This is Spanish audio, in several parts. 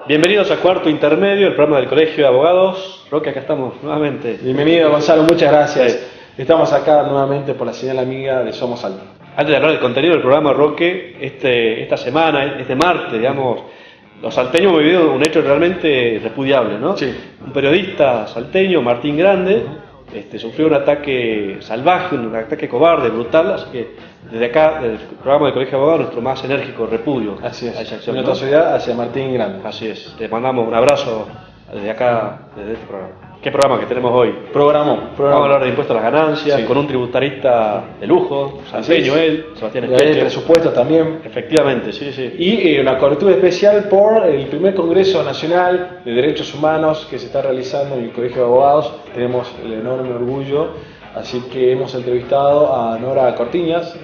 Bienvenidos a Cuarto Intermedio, el programa del Colegio de Abogados. Roque, acá estamos nuevamente. Bienvenido, Gonzalo, muchas gracias. Sí. Estamos acá nuevamente por la señal amiga de Somos Salta. Antes de hablar del contenido del programa, Roque, esta semana, este martes, digamos, los salteños hemos vivido un hecho realmente repudiable, ¿no? Sí. Un periodista salteño, Martín Grande, sufrió un ataque salvaje, un ataque cobarde, brutal, así que desde acá, desde el programa del Colegio de Abogados, nuestro más enérgico repudio. Así es, a esa acción, nuestra sociedad hacia Martín Grande. Así es, te mandamos un abrazo desde acá, desde este programa. ¿Qué programa que tenemos hoy? Programón. Vamos a hablar de impuestos a las ganancias, sí, con un tributarista de lujo, salteño él, Sebastián Espeche. Hay presupuesto también. Efectivamente, sí, sí. Y una cobertura especial por el primer Congreso Nacional de Derechos Humanos que se está realizando en el Colegio de Abogados. Tenemos el enorme orgullo, así que hemos entrevistado a Nora Cortiñas,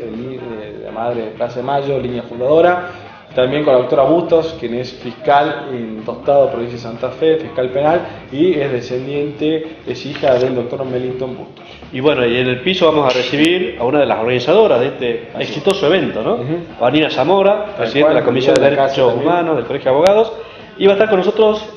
la madre de Plaza de Mayo, línea fundadora. También con la doctora Bustos, quien es fiscal en Tostado, provincia de Santa Fe, fiscal penal, y es descendiente, es hija del doctor Melington Bustos. Y bueno, y en el piso vamos a recibir a una de las organizadoras de este exitoso evento, ¿no? Vanina Zamora, presidenta de la Comisión de Derechos Humanos del Colegio de Abogados. Y va a estar con nosotros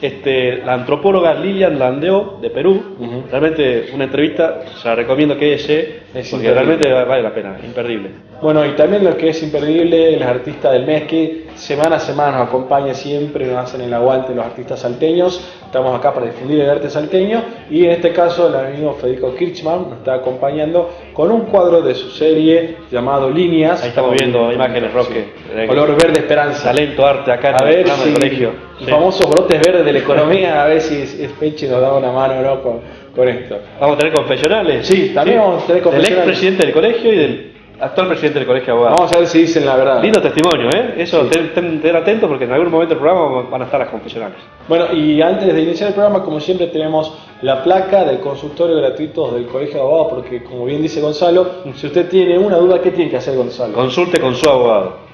la antropóloga Lilian Landeo, de Perú. Realmente una entrevista, se la recomiendo que porque realmente vale la pena, imperdible. Bueno, y también lo que es imperdible, los artistas del mes que semana a semana nos acompaña siempre, nos hacen el aguante los artistas salteños. Estamos acá para difundir el arte salteño y en este caso el amigo Federico Kirchmann nos está acompañando con un cuadro de su serie llamado Líneas. Ahí estamos viendo imágenes, Roque. Sí. Color verde esperanza. Talento, arte acá a en el programa del colegio. Los famosos brotes verdes de la economía, a ver si Espeche nos da una mano, ¿no? con esto. Vamos a tener confesionales. Sí, también vamos a tener confesionales. Del expresidente del colegio y del actual presidente del Colegio de Abogados. Vamos a ver si dicen la verdad. Lindo testimonio, ¿eh? Eso, sí. Ten atentos porque en algún momento del programa van a estar las confesionales. Bueno, y antes de iniciar el programa, como siempre, tenemos la placa del consultorio gratuito del Colegio de Abogados, porque como bien dice Gonzalo, si usted tiene una duda, ¿qué tiene que hacer, Gonzalo? Consulte con su abogado.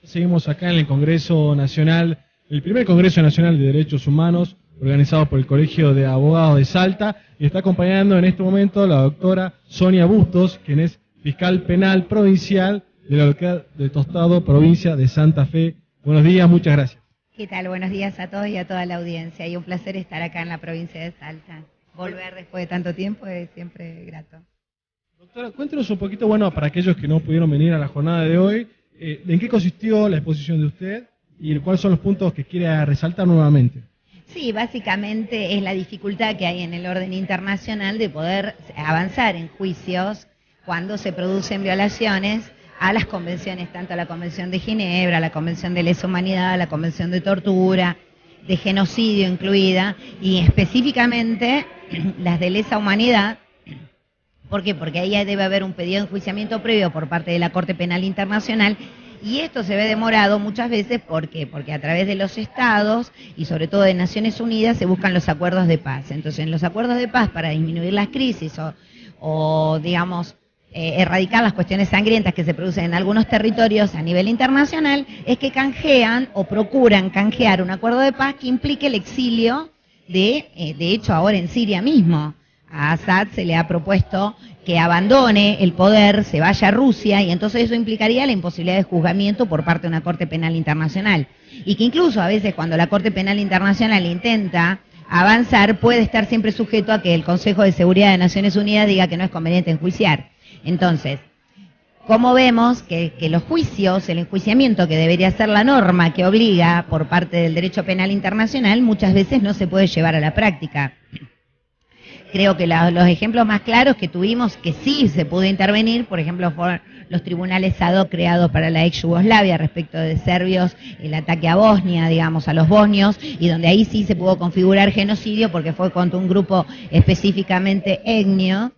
Seguimos acá en el Congreso Nacional, el primer Congreso Nacional de Derechos Humanos, organizado por el Colegio de Abogados de Salta, y está acompañando en este momento la doctora Sonia Bustos, quien es fiscal penal provincial de la localidad de Tostado, provincia de Santa Fe. Buenos días, muchas gracias. ¿Qué tal? Buenos días a todos y a toda la audiencia, y un placer estar acá en la provincia de Salta. Volver después de tanto tiempo es siempre grato. Doctora, cuéntenos un poquito, bueno, para aquellos que no pudieron venir a la jornada de hoy, ¿en qué consistió la exposición de usted y cuáles son los puntos que quiere resaltar nuevamente? Sí, básicamente es la dificultad que hay en el orden internacional de poder avanzar en juicios cuando se producen violaciones a las convenciones, tanto a la Convención de Ginebra, a la Convención de Lesa Humanidad, a la Convención de Tortura, de genocidio incluida, y específicamente las de Lesa Humanidad. ¿Por qué? Porque ahí debe haber un pedido de enjuiciamiento previo por parte de la Corte Penal Internacional, y esto se ve demorado muchas veces. ¿Por qué? Porque a través de los estados y sobre todo de Naciones Unidas se buscan los acuerdos de paz. Entonces, en los acuerdos de paz, para disminuir las crisis o digamos, erradicar las cuestiones sangrientas que se producen en algunos territorios a nivel internacional, es que canjean o procuran canjear un acuerdo de paz que implique el exilio de hecho ahora en Siria mismo. A Assad se le ha propuesto que abandone el poder, se vaya a Rusia, y entonces eso implicaría la imposibilidad de juzgamiento por parte de una Corte Penal Internacional. Y que incluso a veces cuando la Corte Penal Internacional intenta avanzar, puede estar siempre sujeto a que el Consejo de Seguridad de Naciones Unidas diga que no es conveniente enjuiciar. Entonces, como vemos que los juicios, el enjuiciamiento que debería ser la norma que obliga por parte del derecho penal internacional, muchas veces no se puede llevar a la práctica. Creo que los ejemplos más claros que tuvimos que sí se pudo intervenir, por ejemplo, fueron los tribunales ad hoc creados para la ex Yugoslavia respecto de serbios, el ataque a Bosnia, digamos, a los bosnios, y donde ahí sí se pudo configurar genocidio porque fue contra un grupo específicamente etnio,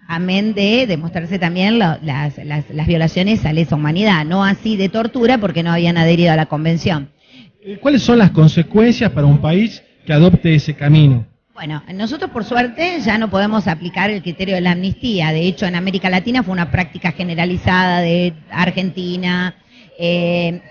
amén de demostrarse también las violaciones a lesa humanidad, no así de tortura porque no habían adherido a la convención. ¿Cuáles son las consecuencias para un país que adopte ese camino? Bueno, nosotros por suerte ya no podemos aplicar el criterio de la amnistía. De hecho, en América Latina fue una práctica generalizada de Argentina,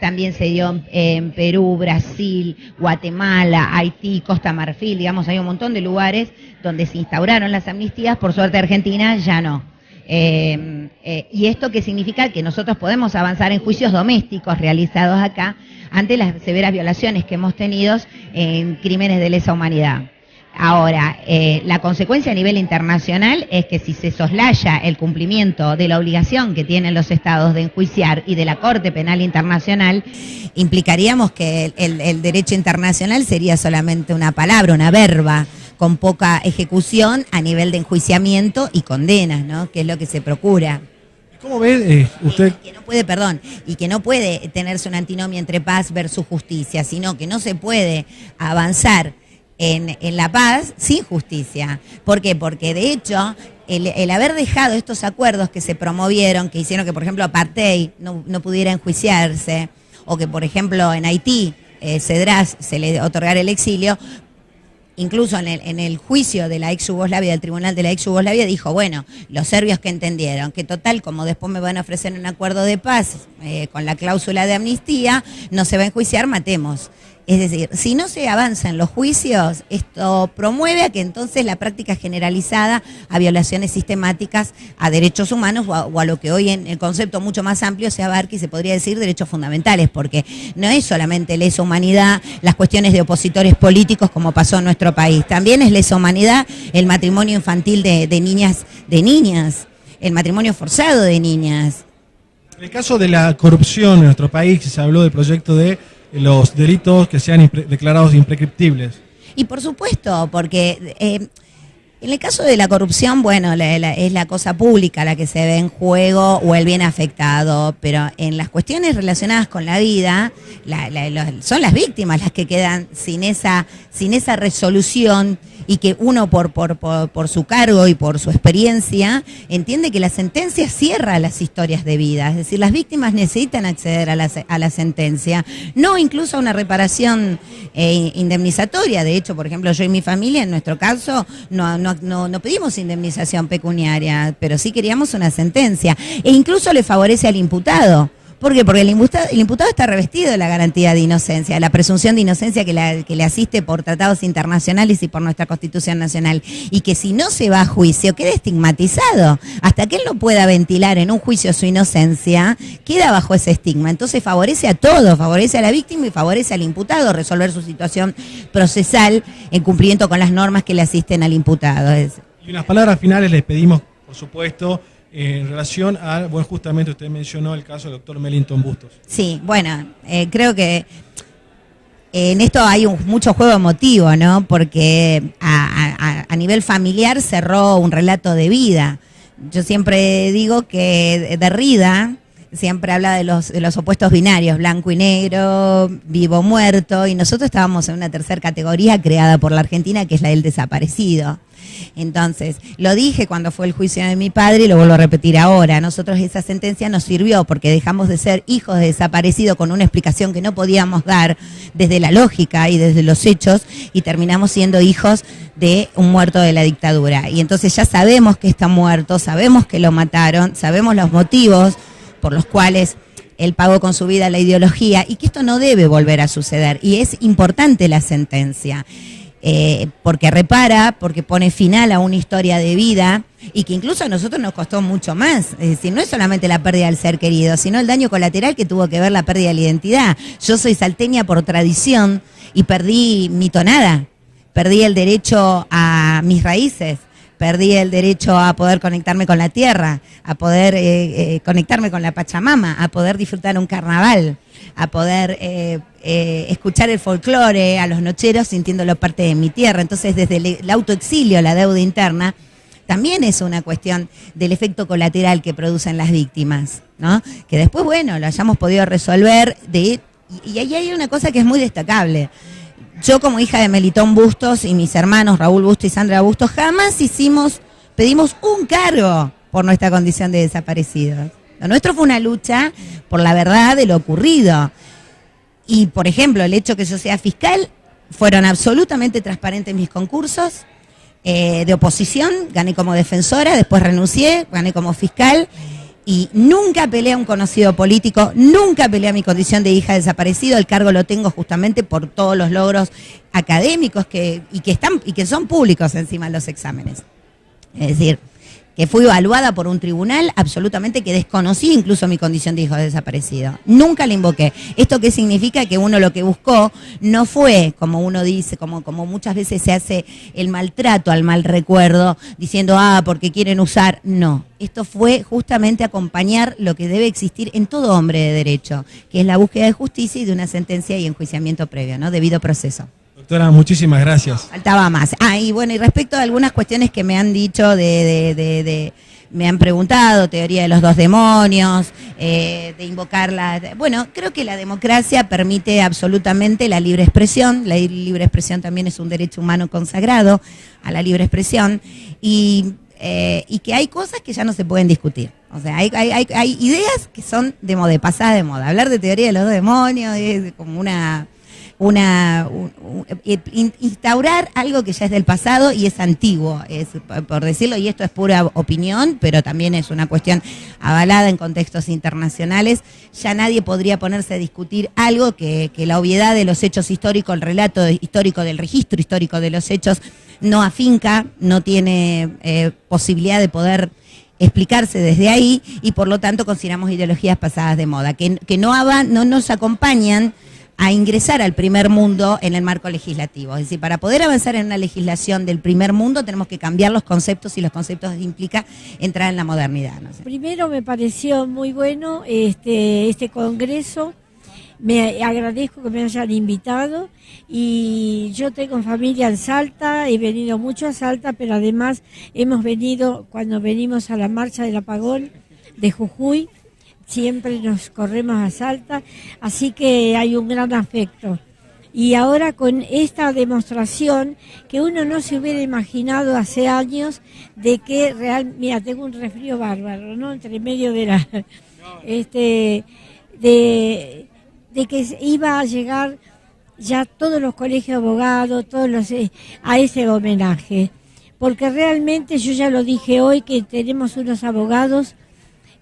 también se dio en Perú, Brasil, Guatemala, Haití, Costa Marfil, digamos, hay un montón de lugares donde se instauraron las amnistías. Por suerte Argentina ya no. ¿Y esto qué significa? Que nosotros podemos avanzar en juicios domésticos realizados acá ante las severas violaciones que hemos tenido en crímenes de lesa humanidad. Ahora, la consecuencia a nivel internacional es que si se soslaya el cumplimiento de la obligación que tienen los estados de enjuiciar y de la Corte Penal Internacional, implicaríamos que el derecho internacional sería solamente una palabra, una verba, con poca ejecución a nivel de enjuiciamiento y condenas, ¿no? Que es lo que se procura. ¿Cómo ve usted? Y que no puede tenerse una antinomia entre paz versus justicia, sino que no se puede avanzar en la paz sin justicia. ¿Por qué? Porque de hecho el haber dejado estos acuerdos que se promovieron, que hicieron que por ejemplo apartheid no pudiera enjuiciarse, o que por ejemplo en Haití Cedras se le otorgara el exilio, incluso en el juicio de la ex Yugoslavia, del tribunal de la ex Yugoslavia, dijo, bueno, los serbios que entendieron que total, como después me van a ofrecer un acuerdo de paz con la cláusula de amnistía, no se va a enjuiciar, matemos. Es decir, si no se avanza en los juicios, esto promueve a que entonces la práctica generalizada a violaciones sistemáticas a derechos humanos o a lo que hoy en el concepto mucho más amplio se abarca y se podría decir derechos fundamentales, porque no es solamente lesa humanidad las cuestiones de opositores políticos como pasó en nuestro país, también es lesa humanidad el matrimonio infantil de niñas, el matrimonio forzado de niñas. En el caso de la corrupción en nuestro país, se habló del proyecto de los delitos que sean declarados imprescriptibles. Y por supuesto, porque en el caso de la corrupción, bueno, es la cosa pública la que se ve en juego o el bien afectado, pero en las cuestiones relacionadas con la vida, son las víctimas las que quedan sin esa resolución, y que uno por su cargo y por su experiencia entiende que la sentencia cierra las historias de vida. Es decir, las víctimas necesitan acceder a la sentencia, no incluso a una reparación indemnizatoria. De hecho, por ejemplo, yo y mi familia, en nuestro caso, no pedimos indemnización pecuniaria, pero sí queríamos una sentencia. E incluso le favorece al imputado. ¿Por qué? Porque el imputado está revestido de la garantía de inocencia, la presunción de inocencia que le asiste por tratados internacionales y por nuestra Constitución Nacional. Y que si no se va a juicio, queda estigmatizado. Hasta que él no pueda ventilar en un juicio su inocencia, queda bajo ese estigma. Entonces favorece a todos, favorece a la víctima y favorece al imputado resolver su situación procesal en cumplimiento con las normas que le asisten al imputado. Y unas palabras finales les pedimos, por supuesto, en relación a, bueno, justamente usted mencionó el caso del doctor Mellington Bustos. Sí, bueno, creo que en esto hay mucho juego emotivo, ¿no? Porque a nivel familiar cerró un relato de vida. Yo siempre digo que Derrida siempre habla de los opuestos binarios, blanco y negro, vivo o muerto, y nosotros estábamos en una tercera categoría creada por la Argentina, que es la del desaparecido. Entonces, lo dije cuando fue el juicio de mi padre y lo vuelvo a repetir ahora. Nosotros esa sentencia nos sirvió porque dejamos de ser hijos de desaparecido con una explicación que no podíamos dar desde la lógica y desde los hechos, y terminamos siendo hijos de un muerto de la dictadura. Y entonces ya sabemos que está muerto, sabemos que lo mataron, sabemos los motivos por los cuales él pagó con su vida la ideología, y que esto no debe volver a suceder. Y es importante la sentencia, porque repara, porque pone final a una historia de vida, y que incluso a nosotros nos costó mucho más. Es decir, no es solamente la pérdida del ser querido, sino el daño colateral que tuvo que ver la pérdida de la identidad. Yo soy salteña por tradición y perdí mi tonada, perdí el derecho a mis raíces, perdí el derecho a poder conectarme con la tierra, a poder conectarme con la Pachamama, a poder disfrutar un carnaval, a poder escuchar el folclore, a los nocheros sintiéndolo parte de mi tierra. Entonces, desde el autoexilio, la deuda interna, también es una cuestión del efecto colateral que producen las víctimas, ¿no? Que después, bueno, lo hayamos podido resolver. Y ahí hay una cosa que es muy destacable. Yo, como hija de Mellington Bustos, y mis hermanos Raúl Bustos y Sandra Bustos, jamás pedimos un cargo por nuestra condición de desaparecidos. Lo nuestro fue una lucha por la verdad de lo ocurrido. Y, por ejemplo, el hecho que yo sea fiscal, fueron absolutamente transparentes mis concursos, de oposición, gané como defensora, después renuncié, gané como fiscal. Y nunca peleé a un conocido político, nunca peleé a mi condición de hija desaparecido. El cargo lo tengo justamente por todos los logros académicos que son públicos encima los exámenes. Es decir, que fui evaluada por un tribunal absolutamente que desconocí incluso mi condición de hijo desaparecido. Nunca la invoqué. ¿Esto qué significa? Que uno lo que buscó no fue, como uno dice, como muchas veces se hace el maltrato al mal recuerdo, diciendo, porque quieren usar. No, esto fue justamente acompañar lo que debe existir en todo hombre de derecho, que es la búsqueda de justicia y de una sentencia y enjuiciamiento previo, ¿no? Debido proceso. Doctora, muchísimas gracias. Faltaba más. Y bueno, y respecto a algunas cuestiones que me han dicho, me han preguntado, teoría de los dos demonios, de invocar bueno, creo que la democracia permite absolutamente la libre expresión. La libre expresión también es un derecho humano consagrado a la libre expresión. Y que hay cosas que ya no se pueden discutir. O sea, hay ideas que son pasadas de moda. Hablar de teoría de los dos demonios es como instaurar algo que ya es del pasado y es antiguo, es por decirlo, y esto es pura opinión, pero también es una cuestión avalada en contextos internacionales. Ya nadie podría ponerse a discutir algo que la obviedad de los hechos históricos, el relato histórico del registro histórico de los hechos no afinca, no tiene posibilidad de poder explicarse desde ahí, y por lo tanto consideramos ideologías pasadas de moda, que no nos acompañan a ingresar al primer mundo en el marco legislativo. Es decir, para poder avanzar en una legislación del primer mundo tenemos que cambiar los conceptos, y los conceptos implica entrar en la modernidad. No sé. Primero me pareció muy bueno este congreso. Me agradezco que me hayan invitado, y yo tengo familia en Salta, he venido mucho a Salta, pero además hemos venido, cuando venimos a la marcha del apagón de Jujuy, siempre nos corremos a Salta, así que hay un gran afecto. Y ahora con esta demostración que uno no se hubiera imaginado hace años, de que mira, tengo un resfrío bárbaro, ¿no? Entre medio de la de que iba a llegar ya todos los colegios de abogados, a ese homenaje. Porque realmente yo ya lo dije hoy, que tenemos unos abogados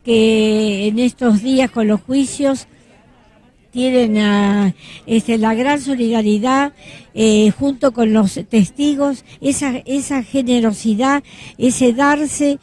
que en estos días con los juicios tienen la gran solidaridad junto con los testigos, esa generosidad, ese darse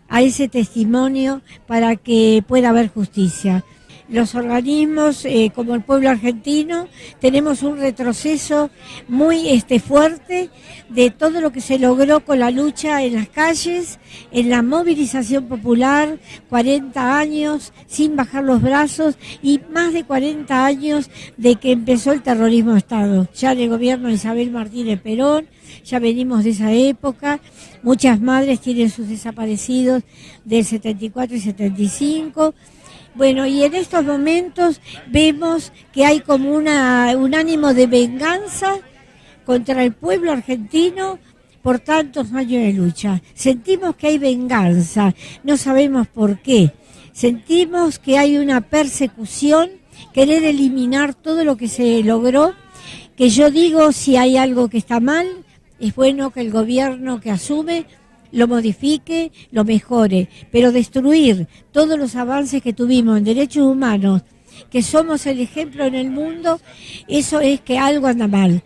a ese testimonio para que pueda haber justicia. Los organismos, como el pueblo argentino, tenemos un retroceso muy fuerte de todo lo que se logró con la lucha en las calles, en la movilización popular, 40 años sin bajar los brazos, y más de 40 años de que empezó el terrorismo de Estado. Ya en el gobierno de Isabel Martínez Perón, ya venimos de esa época. Muchas madres tienen sus desaparecidos del 74 y 75. Bueno, y en estos momentos vemos que hay como un ánimo de venganza contra el pueblo argentino por tantos años de lucha. Sentimos que hay venganza, no sabemos por qué. Sentimos que hay una persecución, querer eliminar todo lo que se logró, que yo digo, si hay algo que está mal, es bueno que el gobierno que asume lo modifique, lo mejore, pero destruir todos los avances que tuvimos en derechos humanos, que somos el ejemplo en el mundo, eso es que algo anda mal.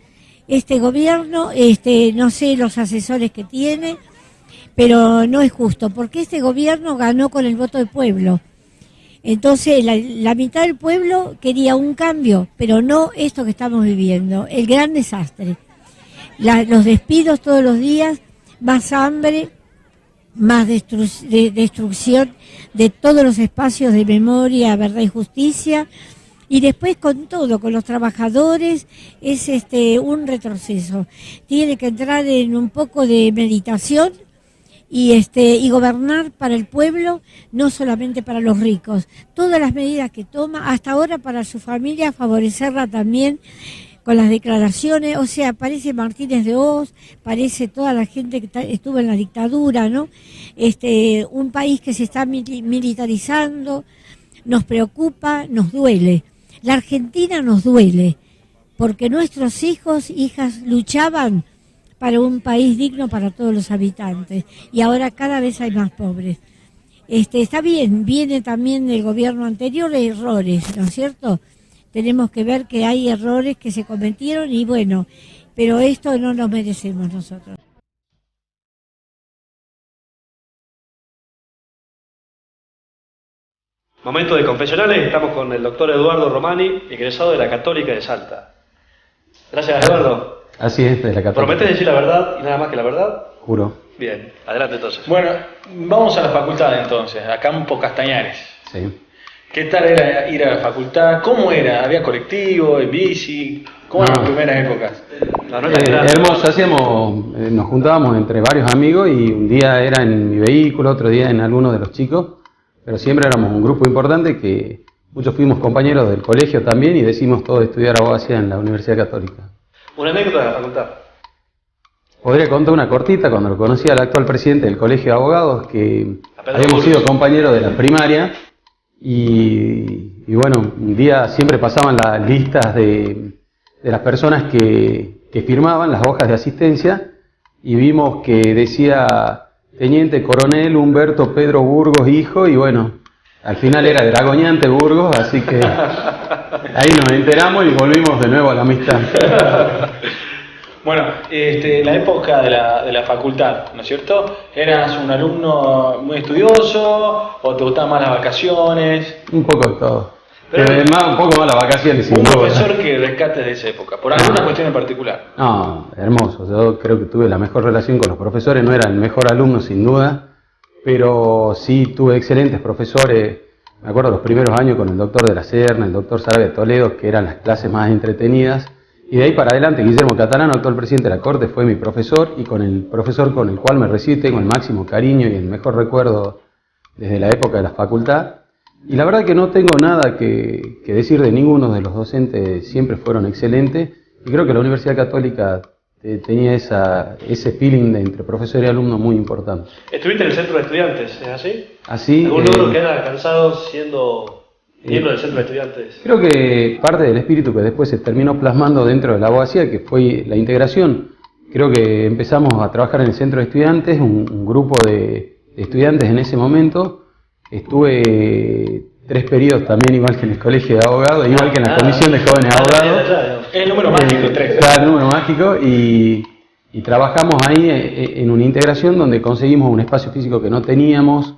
Este gobierno, no sé los asesores que tiene, pero no es justo, porque este gobierno ganó con el voto del pueblo. Entonces la mitad del pueblo quería un cambio, pero no esto que estamos viviendo, el gran desastre. Los despidos todos los días, más hambre, más destrucción de todos los espacios de memoria, verdad y justicia, y después con todo, con los trabajadores, es un retroceso. Tiene que entrar en un poco de meditación y gobernar para el pueblo, no solamente para los ricos. Todas las medidas que toma, hasta ahora para su familia, favorecerla también con las declaraciones, o sea, parece Martínez de Hoz, parece toda la gente que estuvo en la dictadura, ¿no? Un país que se está militarizando, nos preocupa, nos duele. La Argentina nos duele, porque nuestros hijos, hijas luchaban para un país digno para todos los habitantes. Y ahora cada vez hay más pobres. Está bien, viene también del gobierno anterior errores, ¿no es cierto? Tenemos que ver que hay errores que se cometieron y bueno, pero esto no nos merecemos nosotros. Momento de confesionales, estamos con el doctor Eduardo Romani, egresado de la Católica de Salta. Gracias, Eduardo. Así es, de la Católica. ¿Prometes decir la verdad y nada más que la verdad? Juro. Bien, adelante entonces. Bueno, vamos a la facultad entonces, a Campo Castañares. Sí. ¿Qué tal era ir a la facultad? ¿Cómo era? ¿Había colectivo, en bici? ¿Cómo eran las primeras épocas? Hermoso, nos juntábamos entre varios amigos y un día era en mi vehículo, otro día en alguno de los chicos, pero siempre éramos un grupo importante que muchos fuimos compañeros del colegio también y decidimos todos estudiar abogacía en la Universidad Católica. ¿Una anécdota de la facultad? Podría contar una cortita cuando lo conocí al actual presidente del Colegio de Abogados, que habíamos sido compañeros de la primaria y bueno, un día siempre pasaban las listas de las personas que firmaban las hojas de asistencia y vimos que decía Teniente Coronel Humberto Pedro Burgos, hijo, y bueno, al final era Dragoñante Burgos, así que ahí nos enteramos y volvimos de nuevo a la amistad. Bueno, la época de la facultad, ¿no es cierto? ¿Eras un alumno muy estudioso o te gustaban más las vacaciones? Un poco de todo. Pero un poco más las vacaciones. Un profesor que rescates de esa época, por alguna cuestión en particular. No, hermoso. Yo creo que tuve la mejor relación con los profesores. No era el mejor alumno, sin duda, pero sí tuve excelentes profesores. Me acuerdo los primeros años con el doctor de la Serna, el doctor Sarabia de Toledo, que eran las clases más entretenidas. Y de ahí para adelante, Guillermo Catalano, actual presidente de la Corte, fue mi profesor y con el profesor con el cual me recibí tengo el máximo cariño y el mejor recuerdo desde la época de la facultad. Y la verdad que no tengo nada que decir de ninguno de los docentes, siempre fueron excelentes. Y creo que la Universidad Católica tenía ese feeling entre profesor y alumno muy importante. ¿Estuviste en el centro de estudiantes, es así? Así. ¿Algún logro que hayas alcanzado siendo miembro del centro de estudiantes? Creo que parte del espíritu que después se terminó plasmando dentro de la abogacía, que fue la integración. Creo que empezamos a trabajar en el centro de estudiantes, un grupo de estudiantes en ese momento. Estuve 3 periodos también, igual que en el colegio de abogados, igual que en la comisión de jóvenes abogados. Es el número mágico, 3. Claro, el número mágico, y trabajamos ahí en una integración donde conseguimos un espacio físico que no teníamos,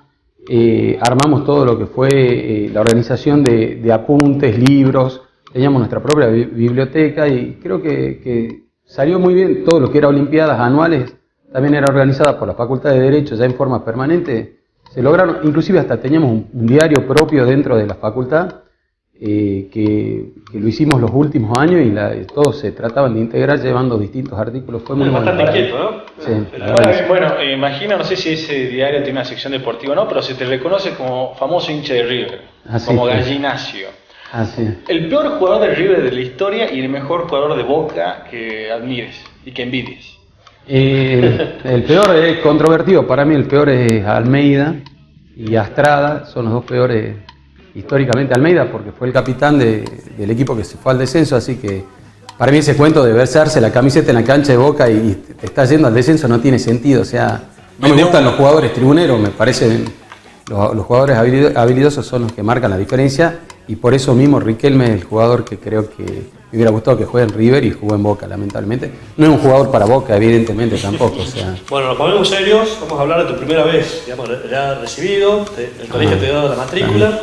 armamos todo lo que fue la organización de apuntes, libros, teníamos nuestra propia biblioteca y creo que salió muy bien. Todo lo que era olimpiadas anuales también era organizada por la Facultad de Derecho ya en forma permanente. Se lograron, inclusive hasta teníamos un diario propio dentro de la facultad que lo hicimos los últimos años y todos se trataban de integrar llevando distintos artículos. Fue muy bastante inquieto, ¿no? Sí, bueno, imagino, no sé si ese diario tiene una sección deportiva o no, pero se te reconoce como famoso hincha de River, como Gallinacio. Así. El peor jugador de River de la historia y el mejor jugador de Boca que admires y que envidies. El peor es controvertido, para mí el peor es Almeida y Astrada, son los dos peores históricamente. Almeida porque fue el capitán del equipo que se fue al descenso, así que para mí ese cuento de versarse la camiseta en la cancha de Boca y te está yendo al descenso no tiene sentido. O sea, no me gustan los jugadores tribuneros, me parecen los jugadores habilidosos son los que marcan la diferencia y por eso mismo Riquelme es el jugador que creo que me hubiera gustado que juegue en River y jugó en Boca, lamentablemente. No es un jugador para Boca, evidentemente, tampoco. O sea. Bueno, nos ponemos serios, vamos a hablar de tu primera vez, digamos, ya recibido, el colegio te dio la matrícula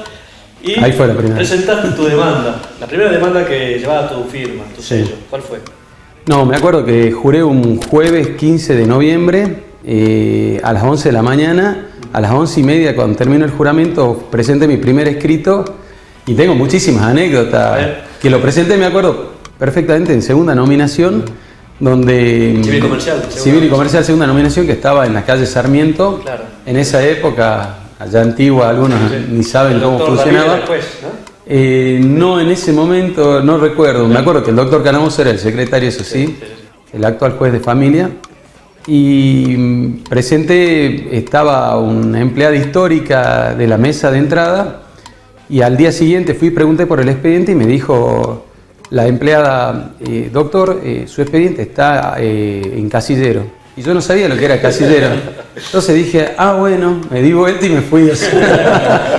y ahí fue la primera. Presentaste tu demanda, la primera demanda que llevaba tu firma, tu sello. ¿Cuál fue? No, me acuerdo que juré un jueves 15 de noviembre a las 11 de la mañana, a las 11:30 cuando terminó el juramento presenté mi primer escrito y tengo muchísimas anécdotas. Que lo presenté, me acuerdo perfectamente, en segunda nominación, donde... Civil y Comercial, segunda nominación, que estaba en la calle Sarmiento. Claro. En esa época, allá antigua, algunos ni saben cómo funcionaba. Después, ¿no? No, en ese momento no recuerdo. Me acuerdo que el doctor Canamoso era el secretario, eso sí, el actual juez de familia. Y presenté, estaba una empleada histórica de la mesa de entrada. Y al día siguiente fui y pregunté por el expediente y me dijo la empleada, doctor, su expediente está en casillero. Y yo no sabía lo que era casillero. Entonces dije, bueno, me di vuelta y me fui.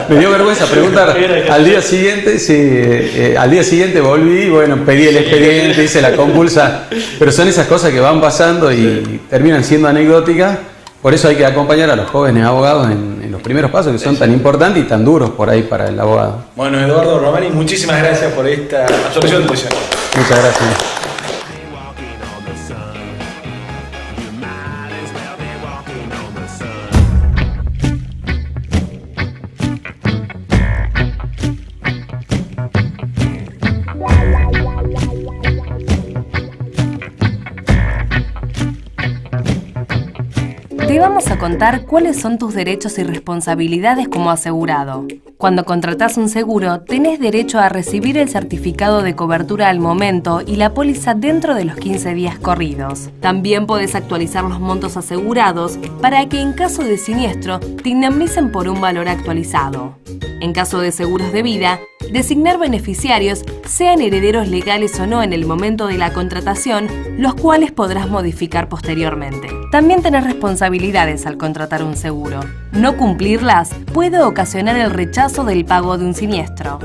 Me dio vergüenza preguntar. Al día siguiente volví, bueno, pedí el expediente, hice la compulsa. Pero son esas cosas que van pasando y terminan siendo anecdóticas. Por eso hay que acompañar a los jóvenes abogados en los primeros pasos, que son tan importantes y tan duros por ahí para el abogado. Bueno, Eduardo Romani, muchísimas gracias por esta absolución de tuya. Muchas gracias. Te vamos a contar cuáles son tus derechos y responsabilidades como asegurado. Cuando contratás un seguro, tenés derecho a recibir el certificado de cobertura al momento y la póliza dentro de los 15 días corridos. También podés actualizar los montos asegurados para que en caso de siniestro te indemnicen por un valor actualizado. En caso de seguros de vida, designar beneficiarios, sean herederos legales o no en el momento de la contratación, los cuales podrás modificar posteriormente. También tenés responsabilidades al contratar un seguro. No cumplirlas puede ocasionar el rechazo del pago de un siniestro.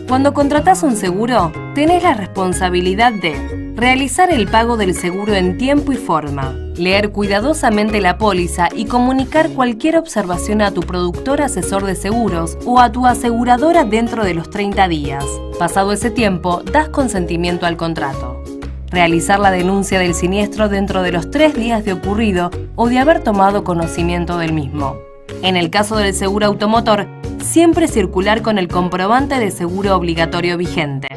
Cuando contratás un seguro, tenés la responsabilidad de realizar el pago del seguro en tiempo y forma, leer cuidadosamente la póliza y comunicar cualquier observación a tu productor asesor de seguros o a tu aseguradora dentro de los 30 días. Pasado ese tiempo, das consentimiento al contrato. Realizar la denuncia del siniestro dentro de los 3 días de ocurrido o de haber tomado conocimiento del mismo. En el caso del seguro automotor, siempre circular con el comprobante de seguro obligatorio vigente.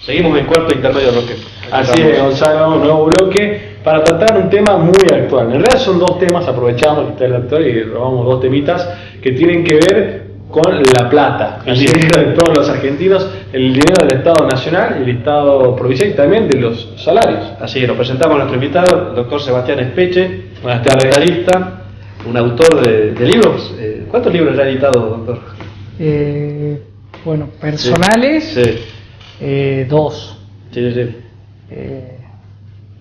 Seguimos en cuarto intermedio, Roque. Así es, Gonzalo, nuevo bloque para tratar un tema muy actual. En realidad son 2 temas, aprovechamos que está el actor y robamos 2 temitas que tienen que ver con la plata, el dinero de todos los argentinos, el dinero del Estado Nacional y el Estado Provincial y también de los salarios. Así es, nos presentamos a nuestro invitado, el doctor Sebastián Espeche, Buenas tardes. capitalista, un autor de libros. ¿Cuántos libros ya ha editado, doctor? Bueno, personales, Sí. 2. Sí, sí, sí.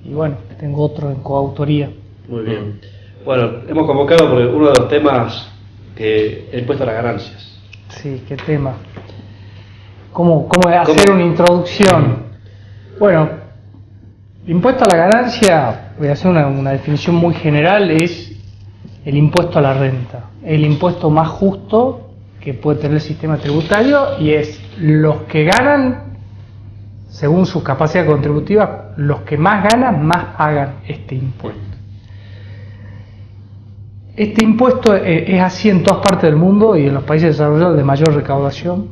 Y bueno, tengo otro en coautoría. Muy bien. Bueno, hemos convocado por uno de los temas que el impuesto a las ganancias. Sí, qué tema. ¿Cómo hacer una introducción? Bueno, impuesto a la ganancia, voy a hacer una definición muy general, es el impuesto a la renta. El impuesto más justo que puede tener el sistema tributario y es los que ganan, según su capacidad contributiva, los que más ganan, más pagan este impuesto. Este impuesto es así en todas partes del mundo y en los países desarrollados de mayor recaudación.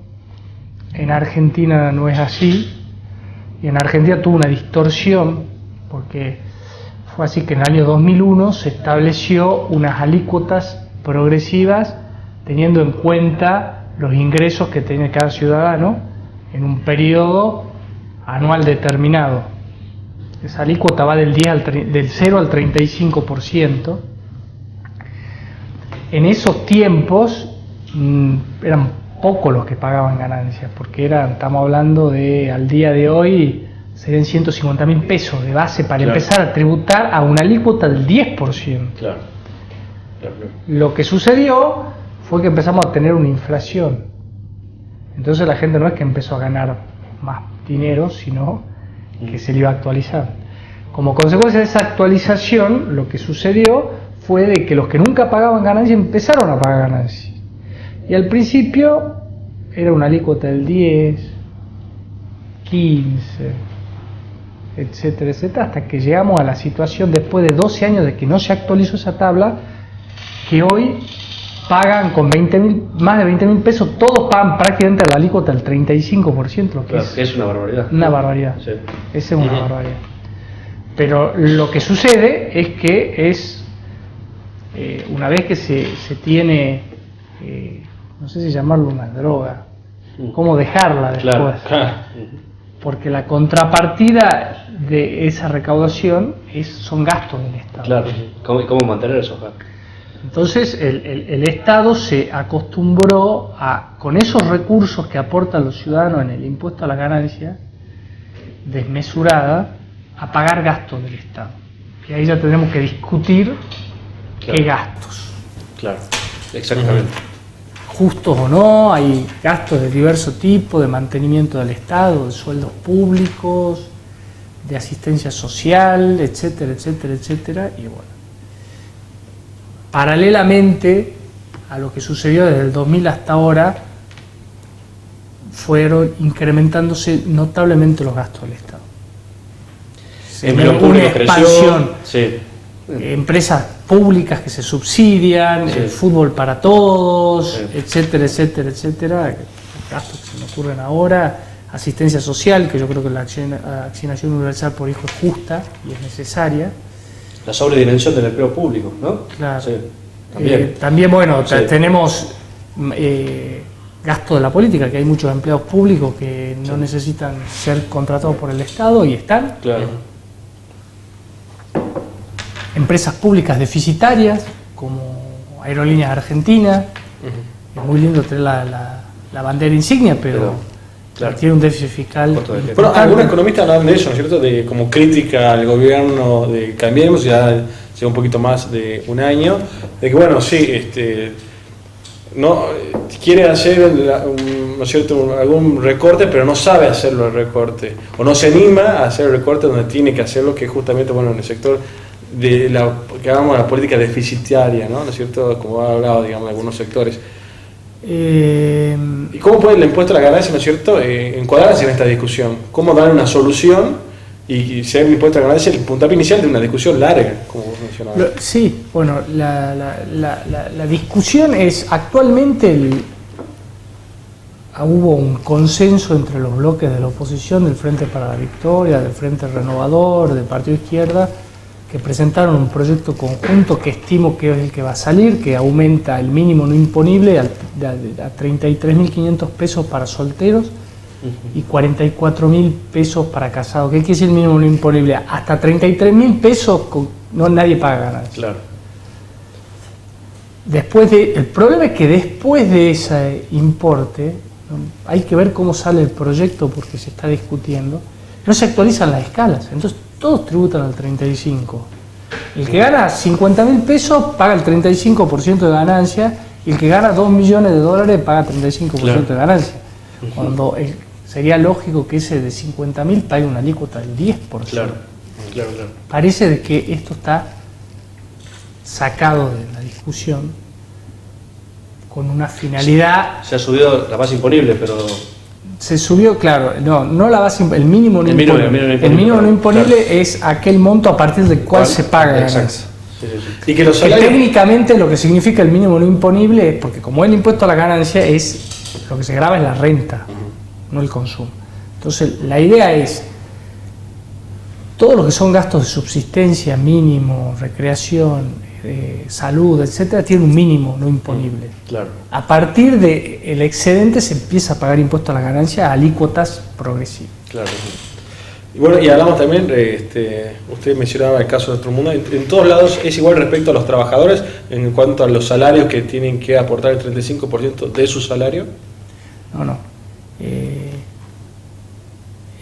En Argentina no es así. Y en Argentina tuvo una distorsión, porque fue así que en el año 2001 se estableció unas alícuotas progresivas teniendo en cuenta los ingresos que tiene cada ciudadano en un periodo anual determinado. Esa alícuota va del 0 al 35%. En esos tiempos eran pocos los que pagaban ganancias, porque estamos hablando de, al día de hoy, serían 150.000 pesos de base para empezar a tributar a una alícuota del 10%. Claro. Lo que sucedió fue que empezamos a tener una inflación. Entonces la gente no es que empezó a ganar más dinero, sino que se le iba a actualizar. Como consecuencia de esa actualización, lo que sucedió fue de que los que nunca pagaban ganancias empezaron a pagar ganancias. Y al principio era una alícuota del 10, 15, etcétera, etcétera, hasta que llegamos a la situación después de 12 años de que no se actualizó esa tabla, que hoy pagan con más de 20.000 pesos, todos pagan prácticamente la alícuota del 35%, lo que Claro, es una barbaridad. una barbaridad. Sí. Esa es una barbaridad. Pero lo que sucede es que una vez que se tiene, no sé si llamarlo una droga, cómo dejarla después. Claro. porque la contrapartida de esa recaudación son gastos del Estado. Claro, ¿cómo mantener eso? Entonces el Estado se acostumbró con esos recursos que aportan los ciudadanos en el impuesto a la ganancia desmesurada, a pagar gastos del Estado. Y ahí ya tenemos que discutir qué gastos. Claro, exactamente. Justos o no, hay gastos de diverso tipo, de mantenimiento del Estado, de sueldos públicos, de asistencia social, etcétera, etcétera, etcétera. Y bueno, paralelamente a lo que sucedió desde el 2000 hasta ahora, fueron incrementándose notablemente los gastos del Estado. Una expansión, sí. Empresas públicas que se subsidian, sí. El fútbol para todos, sí. Etcétera, etcétera, etcétera, gastos que se me ocurren ahora, asistencia social, que yo creo que la asignación universal por hijo es justa y es necesaria. La sobredimensión del empleo público, ¿no? Claro. Sí. También, bueno, sí. Tenemos gasto de la política, que hay muchos empleados públicos que no sí. Necesitan ser contratados por el Estado y están. Claro. Empresas públicas deficitarias, como Aerolíneas Argentinas. Es muy lindo tener la bandera insignia, pero claro. Tiene un déficit fiscal. Bueno, algunos economistas hablan de eso, ¿no es cierto? De como crítica al gobierno de Cambiemos, ya lleva un poquito más de un año, de que bueno, sí, no quiere hacer ¿no es cierto? Algún recorte, pero no sabe hacerlo el recorte, o no se anima a hacer el recorte donde tiene que hacerlo, que es justamente bueno en el sector de que hagamos la política deficitaria, ¿no es cierto? Como ha hablado, digamos, de algunos sectores. ¿Y cómo puede el impuesto a la ganancia, ¿no es cierto?, encuadrarse en esta discusión? ¿Cómo dar una solución y ser el impuesto a la ganancia el puntapié inicial de una discusión larga, como vos mencionabas? Sí, bueno, la discusión es actualmente hubo un consenso entre los bloques de la oposición, del Frente para la Victoria, del Frente Renovador, del Partido Izquierda, que presentaron un proyecto conjunto que estimo que es el que va a salir, que aumenta el mínimo no imponible a 33.500 pesos para solteros y 44.000 pesos para casados. ¿Qué quiere decir el mínimo no imponible? Hasta 33.000 pesos no nadie paga ganancias. Claro. El problema es que después de ese importe, hay que ver cómo sale el proyecto porque se está discutiendo, no se actualizan las escalas, entonces todos tributan al 35%. El que gana 50.000 pesos paga el 35% de ganancia y el que gana $2 millones paga 35% claro. De ganancia. Cuando sería lógico que ese de 50.000 pague una alícuota del 10%. Claro. Parece de que esto está sacado de la discusión con una finalidad. Se ha subido la base imponible, pero... Se subió, claro, no la base, el mínimo no imponible. El mínimo no imponible claro. Es aquel monto a partir del cual se paga. Exacto. Sí. Y que los salarios... técnicamente lo que significa el mínimo no imponible es porque como el impuesto a la ganancia es lo que se grava es la renta, no el consumo. Entonces la idea es todo lo que son gastos de subsistencia, mínimo, recreación, salud, etcétera, tiene un mínimo no imponible. Claro. A partir del excedente se empieza a pagar impuesto a la ganancia a alícuotas progresivas. Claro. Y bueno, y hablamos también, usted mencionaba el caso de Nutromundo, en todos lados es igual respecto a los trabajadores en cuanto a los salarios que tienen que aportar el 35% de su salario. No.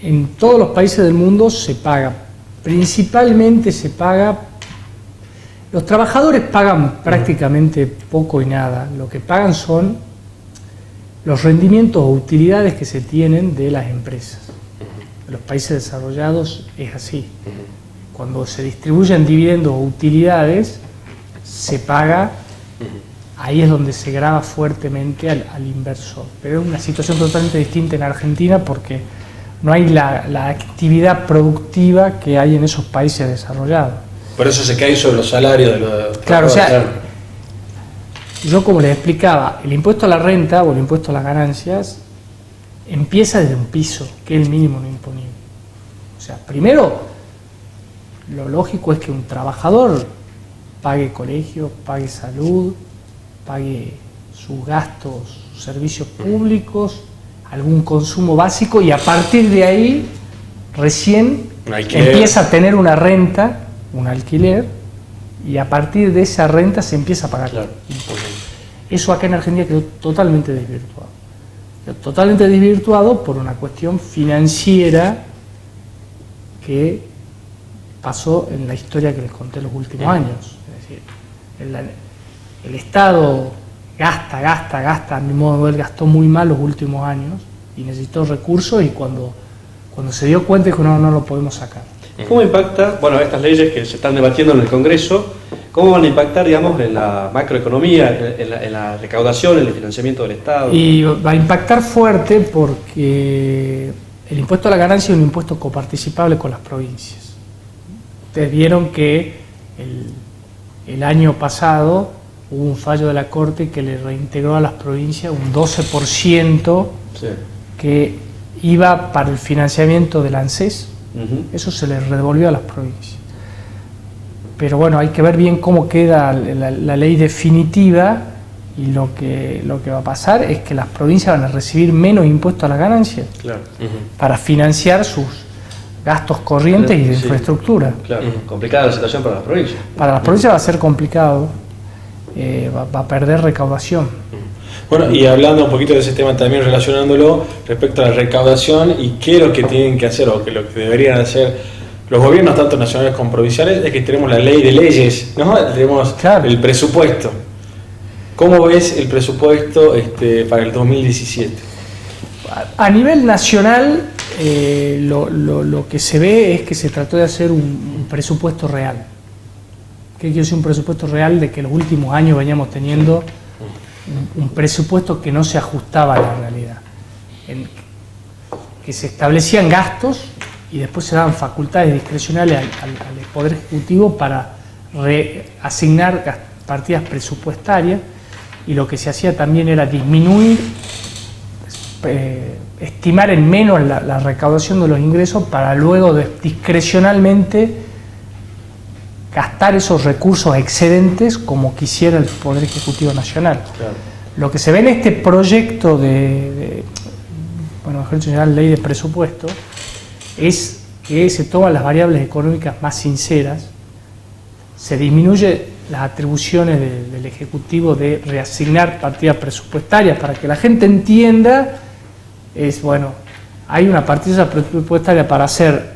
En todos los países del mundo se paga, principalmente se paga. Los trabajadores pagan prácticamente poco y nada, lo que pagan son los rendimientos o utilidades que se tienen de las empresas. En los países desarrollados es así. Cuando se distribuyen dividendos o utilidades, se paga, ahí es donde se grava fuertemente al inversor. Pero es una situación totalmente distinta en Argentina porque no hay la actividad productiva que hay en esos países desarrollados. Por eso se cae sobre los salarios de los... Claro, o sea, yo como les explicaba, el impuesto a la renta o el impuesto a las ganancias empieza desde un piso, que es el mínimo no imponible. O sea, primero, lo lógico es que un trabajador pague colegio, pague salud, pague sus gastos, sus servicios públicos algún consumo básico y a partir de ahí recién empieza a tener una renta, un alquiler, y a partir de esa renta se empieza a pagar impuestos. Eso acá en Argentina quedó totalmente desvirtuado. Quedó totalmente desvirtuado por una cuestión financiera que pasó en la historia que les conté los últimos años. Es decir, el Estado gasta, a mi modo de ver, gastó muy mal los últimos años y necesitó recursos, y cuando se dio cuenta dijo no lo podemos sacar. ¿Cómo impacta, bueno, estas leyes que se están debatiendo en el Congreso, cómo van a impactar, digamos, en la macroeconomía, en la recaudación, en el financiamiento del Estado? Y va a impactar fuerte porque el impuesto a la ganancia es un impuesto coparticipable con las provincias. Ustedes vieron que el año pasado hubo un fallo de la Corte que le reintegró a las provincias un 12% que iba para el financiamiento del ANSES. Eso se le devolvió a las provincias. Pero bueno, hay que ver bien cómo queda la ley definitiva, y lo que va a pasar es que las provincias van a recibir menos impuestos a las ganancias para financiar sus gastos corrientes y de infraestructura. Claro, complicada la situación para las provincias. Para las provincias va a ser complicado, va a perder recaudación. Bueno, y hablando un poquito de ese tema también, relacionándolo respecto a la recaudación y qué es lo que tienen que hacer, o que lo que deberían hacer los gobiernos, tanto nacionales como provinciales, es que tenemos la ley de leyes, ¿no? Tenemos el presupuesto. ¿Cómo ves el presupuesto para el 2017? A nivel nacional, lo que se ve es que se trató de hacer un presupuesto real. ¿Qué quiere decir un presupuesto real? De que los últimos años veníamos teniendo un presupuesto que no se ajustaba a la realidad, que se establecían gastos y después se daban facultades discrecionales al Poder Ejecutivo para reasignar partidas presupuestarias, y lo que se hacía también era disminuir, estimar en menos la recaudación de los ingresos para luego discrecionalmente gastar esos recursos excedentes como quisiera el Poder Ejecutivo Nacional. Claro. Lo que se ve en este proyecto mejor general, ley de presupuesto, es que se toman las variables económicas más sinceras, se disminuye las atribuciones del Ejecutivo de reasignar partidas presupuestarias, para que la gente entienda, hay una partida presupuestaria para hacer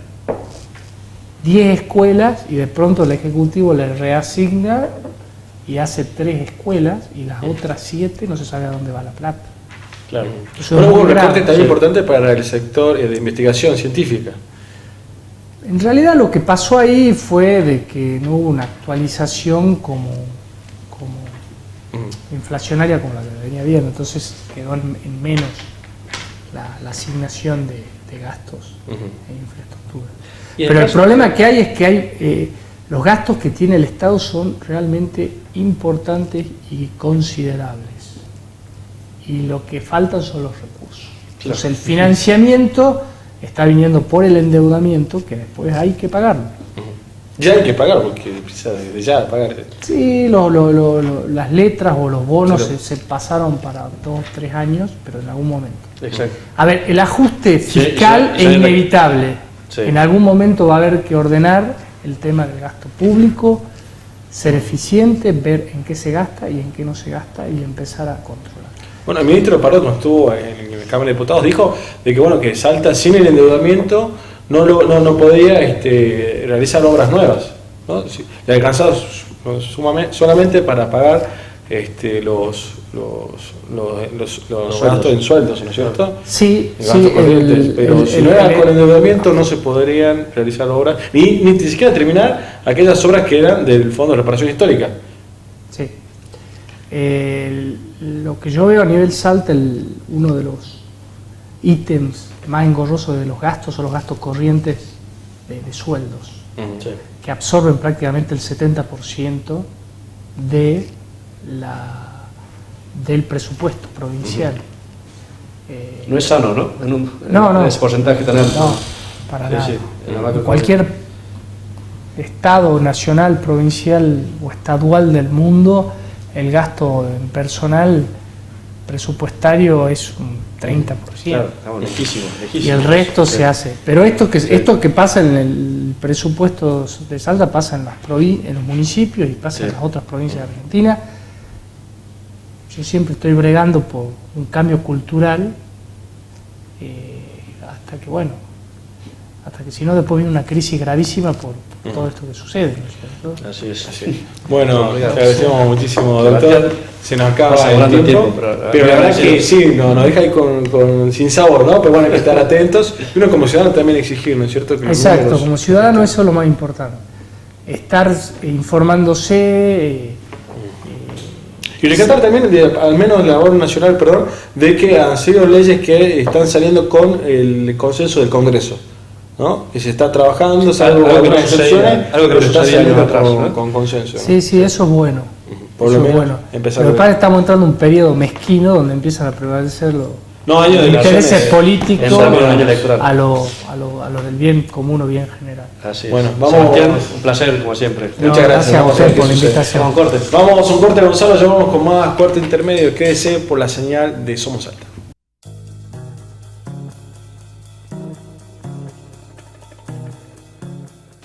10 escuelas y de pronto el Ejecutivo le reasigna y hace 3 escuelas y las otras 7 no se sabe a dónde va la plata. Claro. Pero hubo un recorte también importante para el sector de investigación científica. En realidad lo que pasó ahí fue de que no hubo una actualización como inflacionaria como la que venía viendo, entonces quedó en menos la asignación de gastos en infraestructura. Pero el problema que hay es que los gastos que tiene el Estado son realmente importantes y considerables, y lo que faltan son los recursos. Entonces el financiamiento está viniendo por el endeudamiento, que después hay que pagarlo. Ya hay que pagar, porque empieza de ya a pagar. Sí, las letras o los bonos se pasaron para 2 o 3 años, pero en algún momento. Exacto. A ver, el ajuste fiscal es inevitable. Sí. En algún momento va a haber que ordenar el tema del gasto público, ser eficiente, ver en qué se gasta y en qué no se gasta, y empezar a controlar. Bueno, el ministro Parot, cuando estuvo en la Cámara de Diputados, dijo de que Salta sin el endeudamiento no podía realizar obras nuevas, ¿no? Le alcanzaba solamente para pagar los gastos en sueldos, ¿no es cierto? Sí, pero si no era con endeudamiento no se podrían realizar obras, ni siquiera terminar aquellas obras que eran del Fondo de Reparación Histórica. Sí. Lo que yo veo a nivel Salta, uno de los ítems más engorrosos de los gastos son los gastos corrientes de sueldos, que absorben prácticamente el 70% del presupuesto provincial. No es sano, ¿no? No. Ese porcentaje tan alto. No, para nada. En cualquier estado nacional, provincial o estadual del mundo, el gasto en personal presupuestario es un 30%. Claro, estamos lejísimos. Y el resto se hace. Pero esto que pasa en el presupuesto de Salta pasa en los municipios y pasa en las otras provincias de Argentina. Yo siempre estoy bregando por un cambio cultural hasta que si no después viene una crisis gravísima por todo esto que sucede, ¿no es cierto? Así es, así es. Bueno, te agradecemos muchísimo, doctor. Se nos acaba el tiempo, pero la verdad que sí, nos deja ahí sin sabor, ¿no? Pero bueno, hay que estar atentos. Y uno como ciudadano también exigir, ¿no es cierto? Que exacto, como ciudadano eso es lo más importante. Estar informándose. Y rescatar también, al menos la labor nacional, de que han sido leyes que están saliendo con el consenso del Congreso, ¿no? Que se está trabajando, salvo algunas excepciones, algo que no está sucedía saliendo atrás, ¿no? con consenso, ¿no? Sí, sí, eso es bueno. Por lo menos empezar. Pero para estamos entrando en un periodo mezquino donde empiezan a prevalecer los intereses políticos a lo del bien común o bien general. Así es. Bueno, vamos. Sebastián, un placer como siempre. Muchas gracias a usted por la invitación. Vamos a un corte. Vamos a un corte, Gonzalo, ya vamos con más corte intermedio. Quédese por la señal de Somos Salta.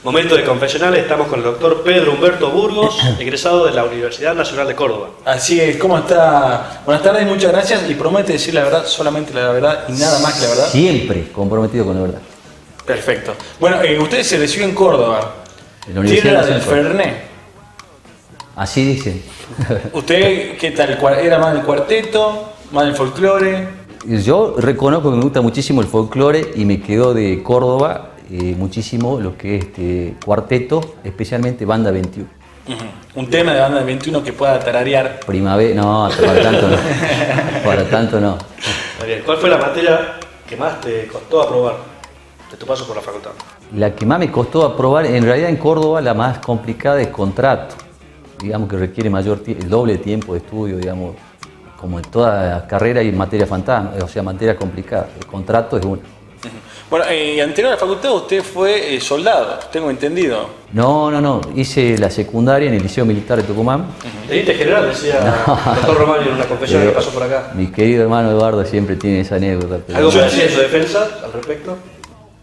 Momento de confesional, estamos con el doctor Pedro Humberto Burgos, egresado de la Universidad Nacional de Córdoba. Así es, ¿cómo está? Buenas tardes, muchas gracias. Y promete decir la verdad, solamente la verdad y nada más que la verdad. Siempre comprometido con la verdad. Perfecto. Bueno, usted se recibió en Córdoba. En la Universidad ¿Tierra del Nacional. Fernet? Así dicen. ¿Usted qué tal? ¿Era más del cuarteto? ¿Más del folclore? Yo reconozco que me gusta muchísimo el folclore y me quedó de Córdoba muchísimo lo que es cuarteto, especialmente Banda 21. Un tema de Banda 21 que pueda tararear. Primavera, no, para tanto no. Para tanto no. Está bien. ¿Cuál fue la materia que más te costó aprobar de tu paso por la facultad? La que más me costó aprobar, en realidad en Córdoba la más complicada es contrato. Digamos que requiere el doble de tiempo de estudio, digamos, como en toda la carrera hay materia fantasma, o sea, materia complicada. El contrato es una. Bueno, anterior a la facultad usted fue soldado, tengo entendido. No, hice la secundaria en el Liceo Militar de Tucumán. Teniente general, decía el doctor Román en una confesión que pasó por acá. Mi querido hermano Eduardo siempre tiene esa anécdota. ¿Algo que decir en su defensa al respecto?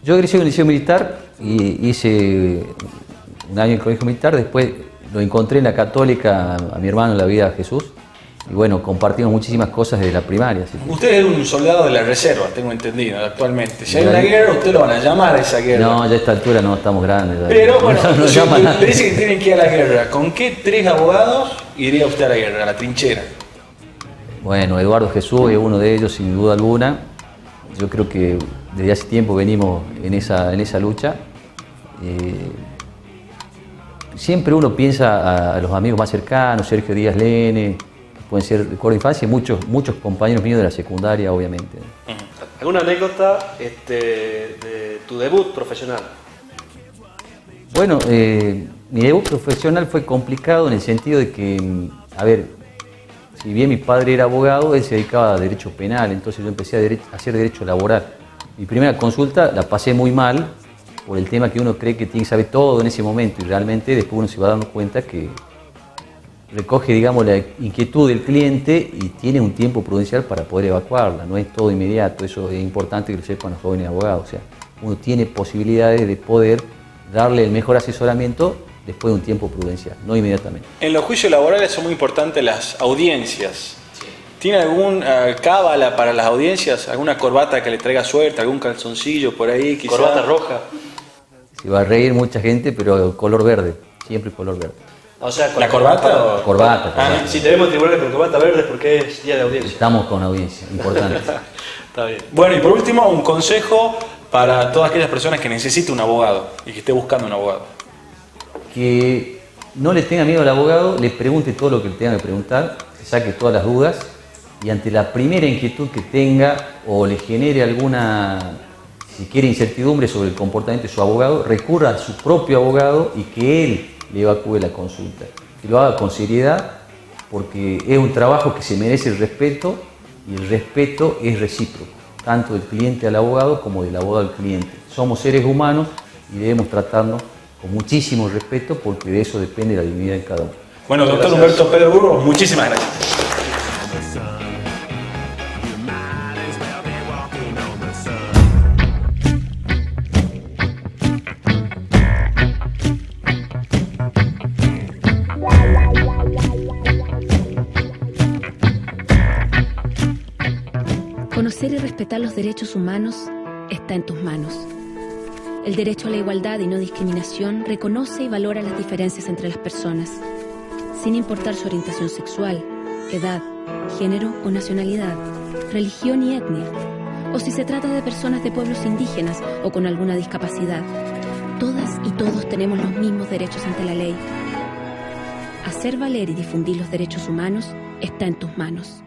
Yo egresé en el Liceo Militar y hice un año en el Colegio Militar, después lo encontré en la Católica a mi hermano en la vida Jesús. Y bueno, compartimos muchísimas cosas desde la primaria. ¿Sí? Usted es un soldado de la reserva, tengo entendido, actualmente. Si hay una guerra, usted lo van a llamar a esa guerra. No, ya a esta altura no estamos grandes. Pero bueno, usted dice que tienen que ir a la guerra. ¿Con qué 3 abogados iría usted a la guerra, a la trinchera? Bueno, Eduardo Jesús es uno de ellos, sin duda alguna. Yo creo que desde hace tiempo venimos en esa lucha. Siempre uno piensa a los amigos más cercanos, Sergio Díaz Lene, pueden ser de Córdoba Infancia, y muchos compañeros míos de la secundaria, obviamente. ¿Alguna anécdota de tu debut profesional? Bueno, mi debut profesional fue complicado en el sentido de que, a ver, si bien mi padre era abogado, él se dedicaba a derecho penal, entonces yo empecé a hacer derecho laboral. Mi primera consulta la pasé muy mal por el tema que uno cree que tiene que saber todo en ese momento y realmente después uno se va dando cuenta que recoge, digamos, la inquietud del cliente y tiene un tiempo prudencial para poder evacuarla, no es todo inmediato, eso es importante que lo sepan los jóvenes abogados, o sea, uno tiene posibilidades de poder darle el mejor asesoramiento después de un tiempo prudencial, no inmediatamente. En los juicios laborales son muy importantes las audiencias. ¿Tiene algún cábala para las audiencias? ¿Alguna corbata que le traiga suerte? ¿Algún calzoncillo por ahí? Quizá? ¿Corbata roja? Se va a reír mucha gente, pero color verde, siempre color verde. O sea, ¿La corbata? O... Corbata. Si tenemos tribunales con corbata verde es porque es día de audiencia. Estamos con audiencia, importante. Está bien. Bueno, y por último, un consejo para todas aquellas personas que necesiten un abogado y que esté buscando un abogado. Que no le tenga miedo al abogado, le pregunte todo lo que le tenga que preguntar, se saque todas las dudas y ante la primera inquietud que tenga o le genere alguna, si quiere, incertidumbre sobre el comportamiento de su abogado, recurra a su propio abogado y que él le evacúe la consulta. Que lo haga con seriedad porque es un trabajo que se merece el respeto y el respeto es recíproco, tanto del cliente al abogado como del abogado al cliente. Somos seres humanos y debemos tratarnos con muchísimo respeto porque de eso depende la dignidad de cada uno. Bueno, doctor Humberto Pedro Burgos, muchísimas gracias. Reconocer y respetar los derechos humanos está en tus manos. El derecho a la igualdad y no discriminación reconoce y valora las diferencias entre las personas, sin importar su orientación sexual, edad, género o nacionalidad, religión y etnia, o si se trata de personas de pueblos indígenas o con alguna discapacidad. Todas y todos tenemos los mismos derechos ante la ley. Hacer valer y difundir los derechos humanos está en tus manos.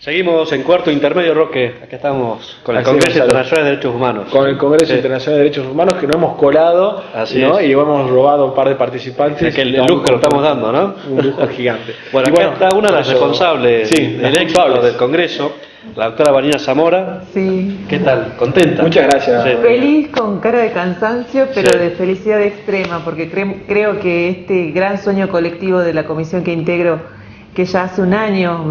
Seguimos en cuarto intermedio, Roque. Acá estamos con el Congreso Internacional de Derechos Humanos. Con el Congreso Internacional de Derechos Humanos, que nos hemos colado, ¿no? Y hemos robado un par de participantes. Que el lujo que lo estamos dando, ¿no? Un lujo gigante. Bueno, acá está una de las responsables del éxito del Congreso, la doctora Vanina Zamora. Sí. ¿Qué tal? ¿Contenta? Muchas gracias. Sí. Feliz, con cara de cansancio, pero Sí. de felicidad extrema, porque creo que este gran sueño colectivo de la comisión que integro, que ya hace un año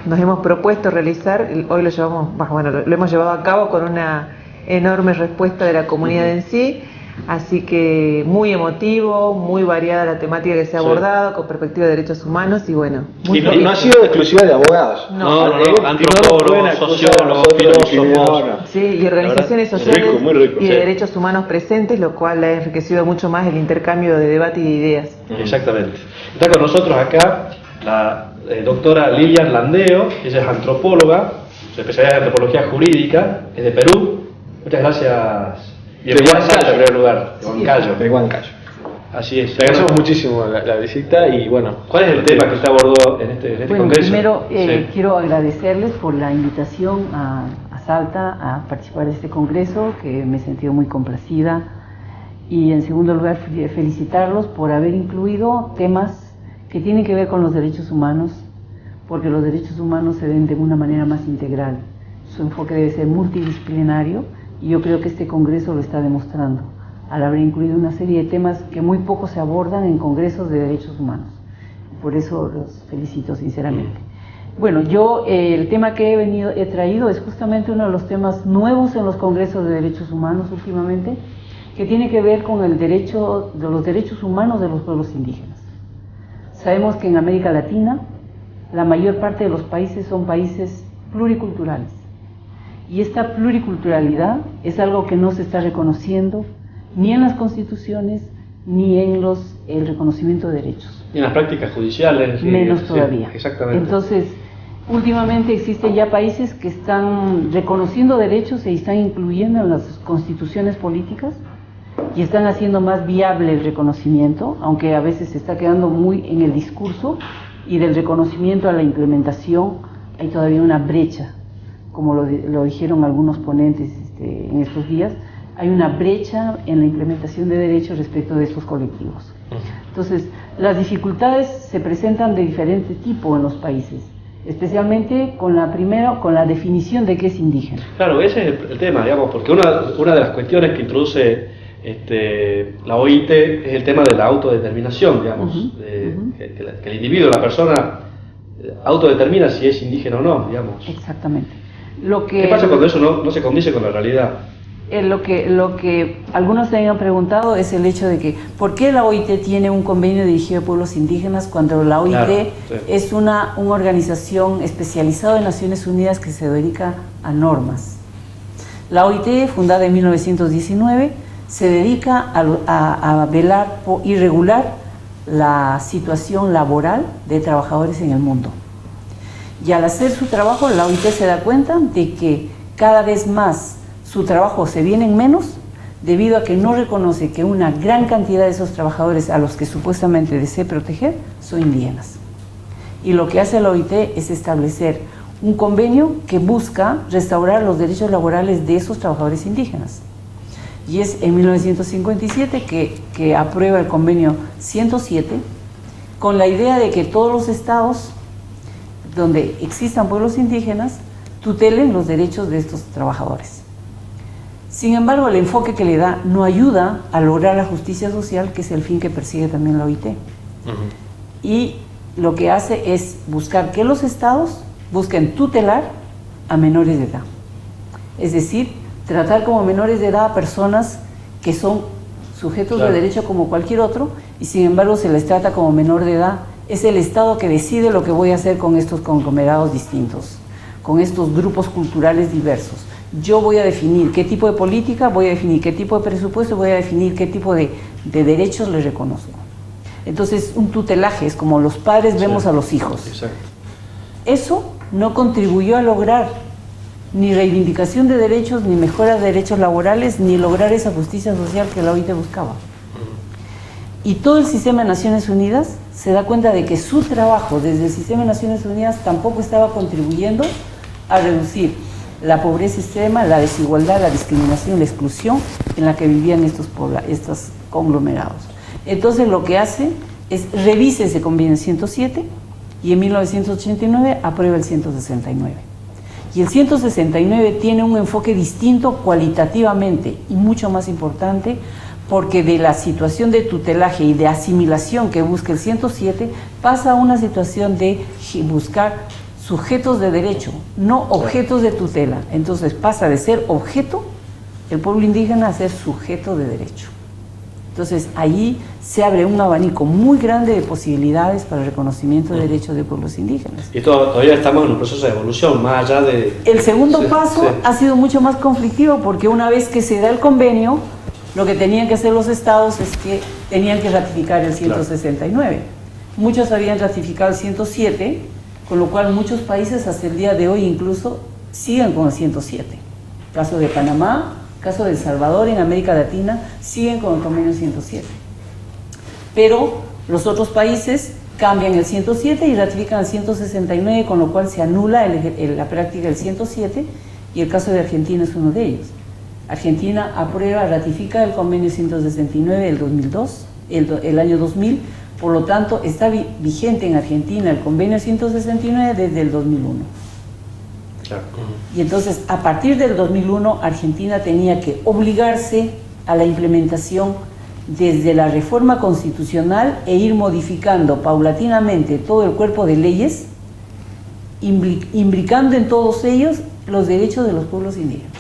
nos hemos propuesto realizar, hoy lo hemos llevado a cabo con una enorme respuesta de la comunidad en sí, así que muy emotivo, muy variada la temática que se ha abordado, con perspectiva de derechos humanos y bueno. Y no ha sido de exclusividad de abogados. No, antropólogos, sociólogos, filósofos. Sí, y organizaciones sociales y de derechos humanos presentes, lo cual ha enriquecido mucho más el intercambio de debate y de ideas. Exactamente. Está con nosotros acá la doctora Lilian Landeo, ella es antropóloga, su especialidad es antropología jurídica, es de Perú. Muchas gracias. De Huancayo, en primer lugar. De Huancayo. De Huancayo. Así es. Le agradecemos muchísimo la visita y bueno. ¿Cuál es el tema que usted abordó en este congreso? Primero quiero agradecerles por la invitación a Salta a participar de este congreso, que me he sentido muy complacida. Y en segundo lugar, felicitarlos por haber incluido temas que tienen que ver con los derechos humanos, porque los derechos humanos se ven de una manera más integral. Su enfoque debe ser multidisciplinario y yo creo que este congreso lo está demostrando, al haber incluido una serie de temas que muy poco se abordan en congresos de derechos humanos. Por eso los felicito sinceramente. Bueno, yo el tema que he traído es justamente uno de los temas nuevos en los congresos de derechos humanos últimamente, que tiene que ver con el derecho de los derechos humanos de los pueblos indígenas. Sabemos que en América Latina la mayor parte de los países son países pluriculturales y esta pluriculturalidad es algo que no se está reconociendo ni en las constituciones ni en el reconocimiento de derechos. Y en las prácticas judiciales. Menos todavía. Exactamente. Entonces, últimamente existen ya países que están reconociendo derechos e están incluyendo en las constituciones políticas y están haciendo más viable el reconocimiento, aunque a veces se está quedando muy en el discurso, y del reconocimiento a la implementación hay todavía una brecha, como lo dijeron algunos ponentes en estos días, hay una brecha en la implementación de derechos respecto de estos colectivos. Entonces, las dificultades se presentan de diferente tipo en los países, especialmente con la definición de qué es indígena. Claro, ese es el tema, digamos, porque una de las cuestiones que introduce la OIT es el tema de la autodeterminación, digamos, que el individuo, la persona, autodetermina si es indígena o no, digamos. Exactamente. ¿Qué pasa cuando eso no se condice con la realidad? Lo que algunos se han preguntado es el hecho de que ¿por qué la OIT tiene un convenio dirigido a pueblos indígenas cuando la OIT es una organización especializada en Naciones Unidas que se dedica a normas? La OIT, fundada en 1919, se dedica a velar y regular la situación laboral de trabajadores en el mundo. Y al hacer su trabajo, la OIT se da cuenta de que cada vez más su trabajo se viene en menos debido a que no reconoce que una gran cantidad de esos trabajadores a los que supuestamente desea proteger son indígenas. Y lo que hace la OIT es establecer un convenio que busca restaurar los derechos laborales de esos trabajadores indígenas. Y es en 1957 que aprueba el convenio 107 con la idea de que todos los estados donde existan pueblos indígenas tutelen los derechos de estos trabajadores. Sin embargo, el enfoque que le da no ayuda a lograr la justicia social, que es el fin que persigue también la OIT. Y lo que hace es buscar que los estados buscan tutelar a menores de edad. Es decir, tratar como menores de edad a personas que son sujetos de derecho como cualquier otro, y sin embargo se les trata como menor de edad. Es el Estado que decide lo que voy a hacer con estos conglomerados distintos, con estos grupos culturales diversos. Yo voy a definir qué tipo de política, voy a definir qué tipo de presupuesto, voy a definir qué tipo de derechos les reconozco. Entonces, un tutelaje es como los padres vemos a los hijos. Exacto. Eso no contribuyó a lograr ni reivindicación de derechos, ni mejora de derechos laborales, ni lograr esa justicia social que la OIT buscaba. Y todo el sistema de Naciones Unidas se da cuenta de que su trabajo desde el sistema de Naciones Unidas tampoco estaba contribuyendo a reducir la pobreza extrema, la desigualdad, la discriminación, la exclusión en la que vivían estos conglomerados. Entonces lo que hace es revisa ese convenio 107 y en 1989 aprueba el 169. Y el 169 tiene un enfoque distinto cualitativamente y mucho más importante, porque de la situación de tutelaje y de asimilación que busca el 107 pasa a una situación de buscar sujetos de derecho, no objetos de tutela. Entonces pasa de ser objeto el pueblo indígena a ser sujeto de derecho. Entonces allí se abre un abanico muy grande de posibilidades para el reconocimiento de derechos de pueblos indígenas. Y todavía estamos en un proceso de evolución, más allá de... El segundo paso ha sido mucho más conflictivo, porque una vez que se da el convenio, lo que tenían que hacer los estados es que tenían que ratificar el 169. Muchos habían ratificado el 107, con lo cual muchos países hasta el día de hoy incluso siguen con el 107. Caso de Panamá, caso de El Salvador, en América Latina, siguen con el convenio 107. Pero los otros países cambian el 107 y ratifican el 169, con lo cual se anula la práctica del 107, y el caso de Argentina es uno de ellos. Argentina aprueba, ratifica el convenio 169 del 2002, el año 2000, por lo tanto está vigente en Argentina el convenio 169 desde el 2001. Claro. Y entonces, a partir del 2001, Argentina tenía que obligarse a la implementación desde la reforma constitucional e ir modificando paulatinamente todo el cuerpo de leyes, imbricando en todos ellos los derechos de los pueblos indígenas.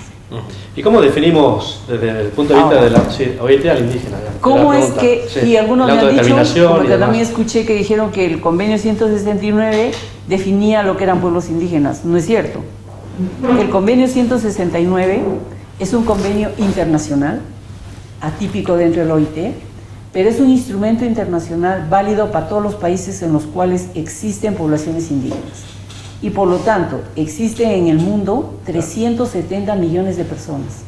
¿Y cómo definimos desde el punto de vista de la OIT al indígena? ¿Cómo es que, y algunos me han dicho, porque también escuché que dijeron que el convenio 169 definía lo que eran pueblos indígenas? No es cierto. El convenio 169 es un convenio internacional, atípico dentro de la OIT, pero es un instrumento internacional válido para todos los países en los cuales existen poblaciones indígenas. Y por lo tanto, existen en el mundo 370 millones de personas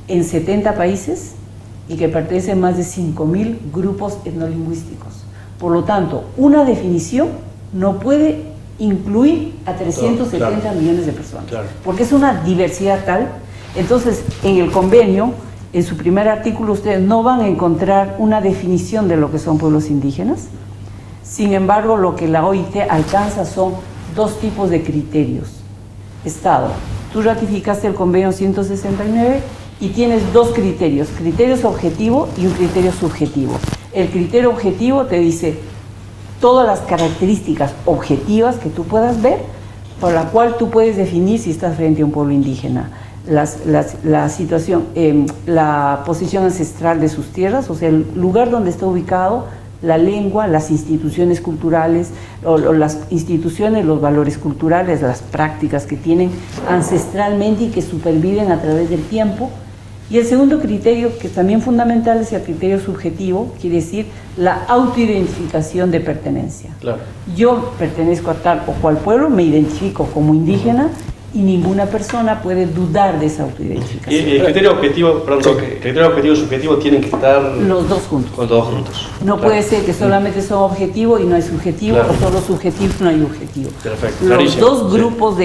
en 70 países y que pertenecen a más de 5.000 grupos etnolingüísticos. Por lo tanto, una definición no puede incluir a 370 millones de personas, porque es una diversidad tal. Entonces, en el convenio, en su primer artículo, ustedes no van a encontrar una definición de lo que son pueblos indígenas. Sin embargo, lo que la OIT alcanza son dos tipos de criterios. Estado, tú ratificaste el convenio 169 y tienes dos criterios objetivo y un criterio subjetivo. El criterio objetivo te dice todas las características objetivas que tú puedas ver, por la cual tú puedes definir si estás frente a un pueblo indígena. La situación, la posición ancestral de sus tierras, o sea, el lugar donde está ubicado, la lengua, las instituciones culturales, o las instituciones, los valores culturales, las prácticas que tienen ancestralmente y que superviven a través del tiempo. Y el segundo criterio, que también fundamental, es el criterio subjetivo, quiere decir la autoidentificación de pertenencia. Claro. Yo pertenezco a tal o cual pueblo, me identifico como indígena, y ninguna persona puede dudar de esa autoidentificación. Y el criterio objetivo, perdón, el criterio objetivo y subjetivo tienen que estar los dos juntos. Los dos juntos. No puede ser que solamente son objetivo y no hay subjetivo, o solo subjetivo y no hay objetivo. Perfecto. Los dos grupos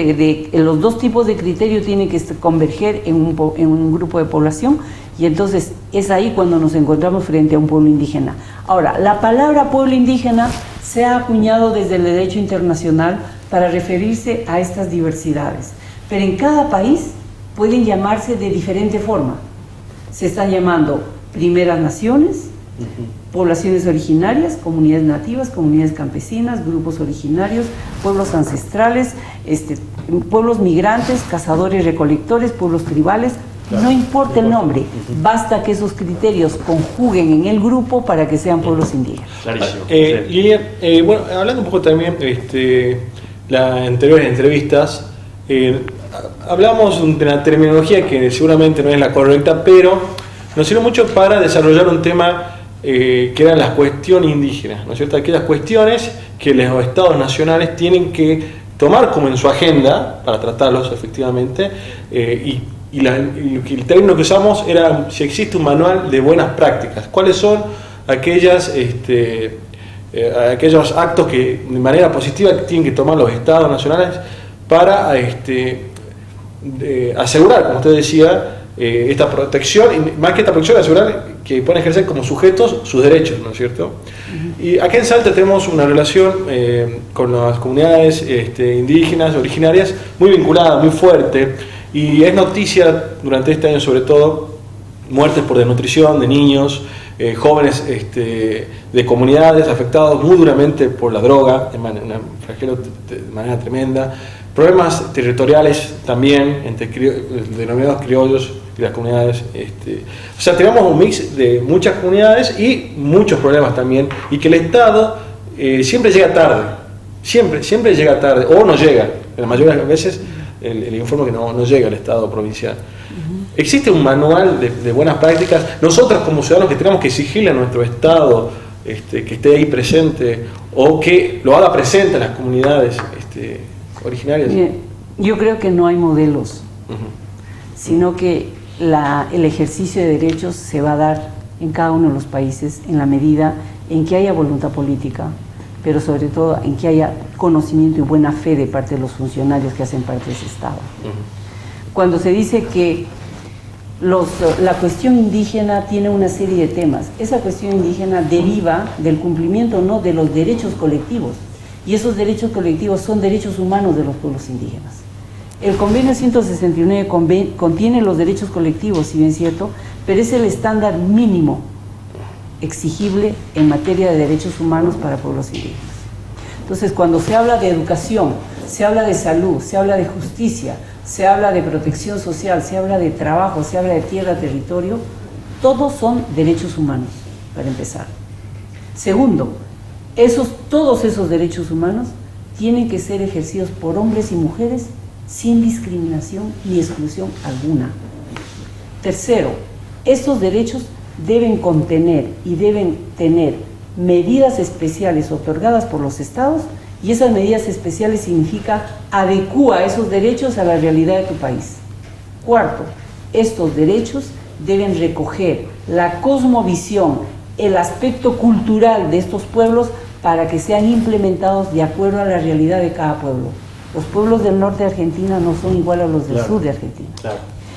los dos tipos de criterio tienen que converger en un grupo de población, y entonces es ahí cuando nos encontramos frente a un pueblo indígena. Ahora, la palabra pueblo indígena se ha acuñado desde el derecho internacional para referirse a estas diversidades, pero en cada país pueden llamarse de diferente forma. Se están llamando primeras naciones, poblaciones originarias, comunidades nativas, comunidades campesinas, grupos originarios, pueblos ancestrales, pueblos migrantes, cazadores, recolectores, pueblos tribales. No importa el nombre, basta que esos criterios conjuguen en el grupo para que sean pueblos indígenas. Clarísimo. Lilian, bueno, hablando un poco también de las anteriores entrevistas, hablamos de una terminología que seguramente no es la correcta, pero nos sirve mucho para desarrollar un tema que eran las cuestiones indígenas, ¿no es cierto? Aquellas cuestiones que los estados nacionales tienen que tomar como en su agenda para tratarlos efectivamente, y el término que usamos era si existe un manual de buenas prácticas. ¿Cuáles son aquellos actos que de manera positiva tienen que tomar los estados nacionales para asegurar, como usted decía, esta protección, y más que esta protección, asegurar que pueden ejercer como sujetos sus derechos, ¿no es cierto? Y aquí en Salta tenemos una relación con las comunidades indígenas, originarias, muy vinculada, muy fuerte, y es noticia durante este año sobre todo muertes por desnutrición de niños, jóvenes de comunidades afectados muy duramente por la droga, de manera tremenda, problemas territoriales también entre denominados criollos y las comunidades. O sea, tenemos un mix de muchas comunidades y muchos problemas también, y que el Estado siempre llega tarde, siempre llega tarde, o no llega, la mayoría de las veces el informe que no llega al Estado provincial. ¿Existe un manual de buenas prácticas? Nosotros como ciudadanos que tenemos que exigirle a nuestro Estado que esté ahí presente, o que lo haga presente a las comunidades originarias. Bien, yo creo que no hay modelos, sino que el ejercicio de derechos se va a dar en cada uno de los países en la medida en que haya voluntad política, pero sobre todo en que haya conocimiento y buena fe de parte de los funcionarios que hacen parte de ese Estado. Cuando se dice que la cuestión indígena tiene una serie de temas, esa cuestión indígena deriva del cumplimiento o no de los derechos colectivos, y esos derechos colectivos son derechos humanos de los pueblos indígenas. El convenio 169 contiene los derechos colectivos, si bien es cierto, pero es el estándar mínimo exigible en materia de derechos humanos para pueblos indígenas. Entonces, cuando se habla de educación, se habla de salud, se habla de justicia, se habla de protección social, se habla de trabajo, se habla de tierra, territorio, todos son derechos humanos, para empezar. Segundo, todos esos derechos humanos tienen que ser ejercidos por hombres y mujeres sin discriminación ni exclusión alguna. Tercero, estos derechos deben contener y deben tener medidas especiales otorgadas por los estados, y esas medidas especiales significa adecúa esos derechos a la realidad de tu país. Cuarto, estos derechos deben recoger la cosmovisión, el aspecto cultural de estos pueblos para que sean implementados de acuerdo a la realidad de cada pueblo. Los pueblos del norte de Argentina no son igual a los del sur de Argentina.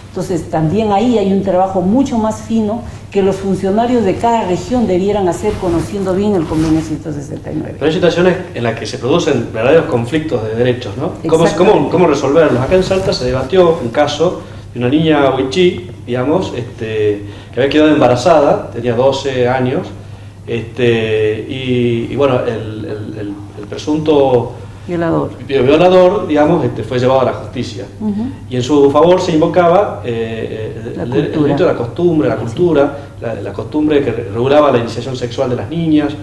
Entonces también ahí hay un trabajo mucho más fino que los funcionarios de cada región debieran hacer, conociendo bien el convenio 169. Pero hay situaciones en las que se producen verdaderos conflictos de derechos, ¿no? ¿Cómo resolverlos? Acá en Salta se debatió un caso de una niña huichí, digamos, que había quedado embarazada, tenía 12 años, y bueno, el presunto violador, digamos, fue llevado a la justicia. Y en su favor se invocaba el derecho de la costumbre, la cultura, la costumbre que regulaba la iniciación sexual de las niñas,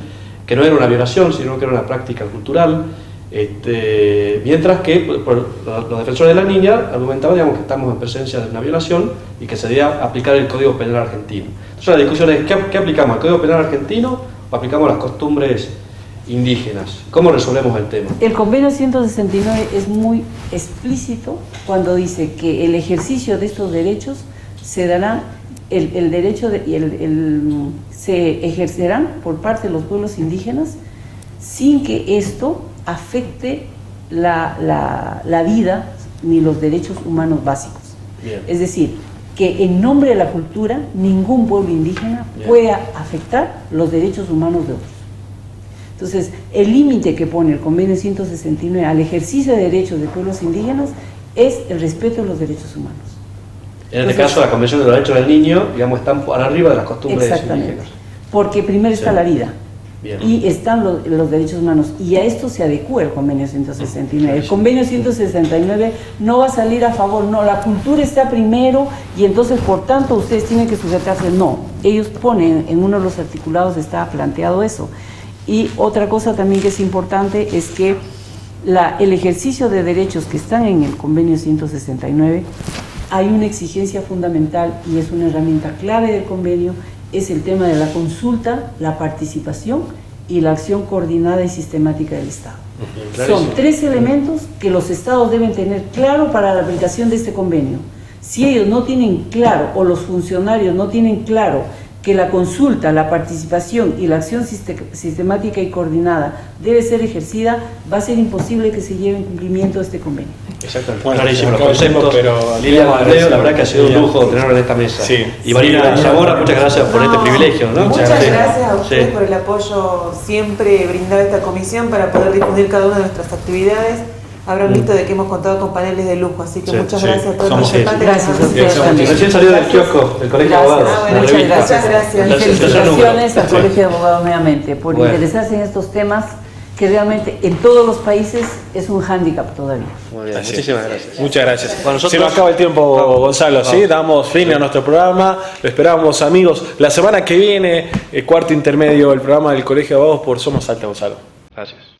que no era una violación, sino que era una práctica cultural. Mientras que los defensores de la niña argumentaban, digamos, que estamos en presencia de una violación y que se debía aplicar el Código Penal argentino. Entonces la discusión es, ¿qué aplicamos? ¿El Código Penal argentino o aplicamos las costumbres indígenas? ¿Cómo resolvemos el tema? El convenio 169 es muy explícito cuando dice que el ejercicio de estos derechos se dará, se ejercerán por parte de los pueblos indígenas sin que esto afecte la vida ni los derechos humanos básicos. Bien. Es decir, que en nombre de la cultura ningún pueblo indígena pueda afectar los derechos humanos de otros. Entonces, el límite que pone el convenio 169 al ejercicio de derechos de pueblos indígenas es el respeto de los derechos humanos. En este caso, la Convención de los Derechos del Niño, digamos, están por arriba de las costumbres indígenas. porque primero está la vida. Bien. Y están los derechos humanos, y a esto se adecua el convenio 169. El convenio 169 no va a salir a favor, no, la cultura está primero y entonces por tanto ustedes tienen que sujetarse, no. Ellos ponen, en uno de los articulados está planteado eso. Y otra cosa también que es importante es que el ejercicio de derechos que están en el convenio 169, hay una exigencia fundamental y es una herramienta clave del convenio, es el tema de la consulta, la participación y la acción coordinada y sistemática del Estado. Son 3 elementos que los Estados deben tener claro para la aplicación de este convenio. Si ellos no tienen claro, o los funcionarios no tienen claro, que la consulta, la participación y la acción sistemática y coordinada debe ser ejercida, va a ser imposible que se lleve en cumplimiento este convenio. Exactamente. Bueno, Clarísimo los conceptos, conceptos. pero Lilia Mandeo, la verdad que ha sido un lujo tenerlo en esta mesa. Sí. Y Marina Zamora, muchas gracias por este privilegio, ¿no? Muchas gracias a ustedes por el apoyo siempre brindado a esta comisión para poder difundir cada una de nuestras actividades. Habrán visto de que hemos contado con paneles de lujo, así que muchas gracias a todos los participantes. Gracias. Recién salió del kiosco del Colegio de Abogados. Muchas gracias. Y felicitaciones al Colegio de Abogados nuevamente por interesarse en estos temas que realmente en todos los países es un hándicap todavía. Muy bien, muchísimas gracias. Muchas gracias. Bueno, nosotros... Se nos acaba el tiempo, Gonzalo, ¿sí? Damos fin a nuestro programa. Lo esperamos, amigos. La semana que viene, el cuarto intermedio, el programa del Colegio de Abogados por Somos Salta, Gonzalo. Gracias.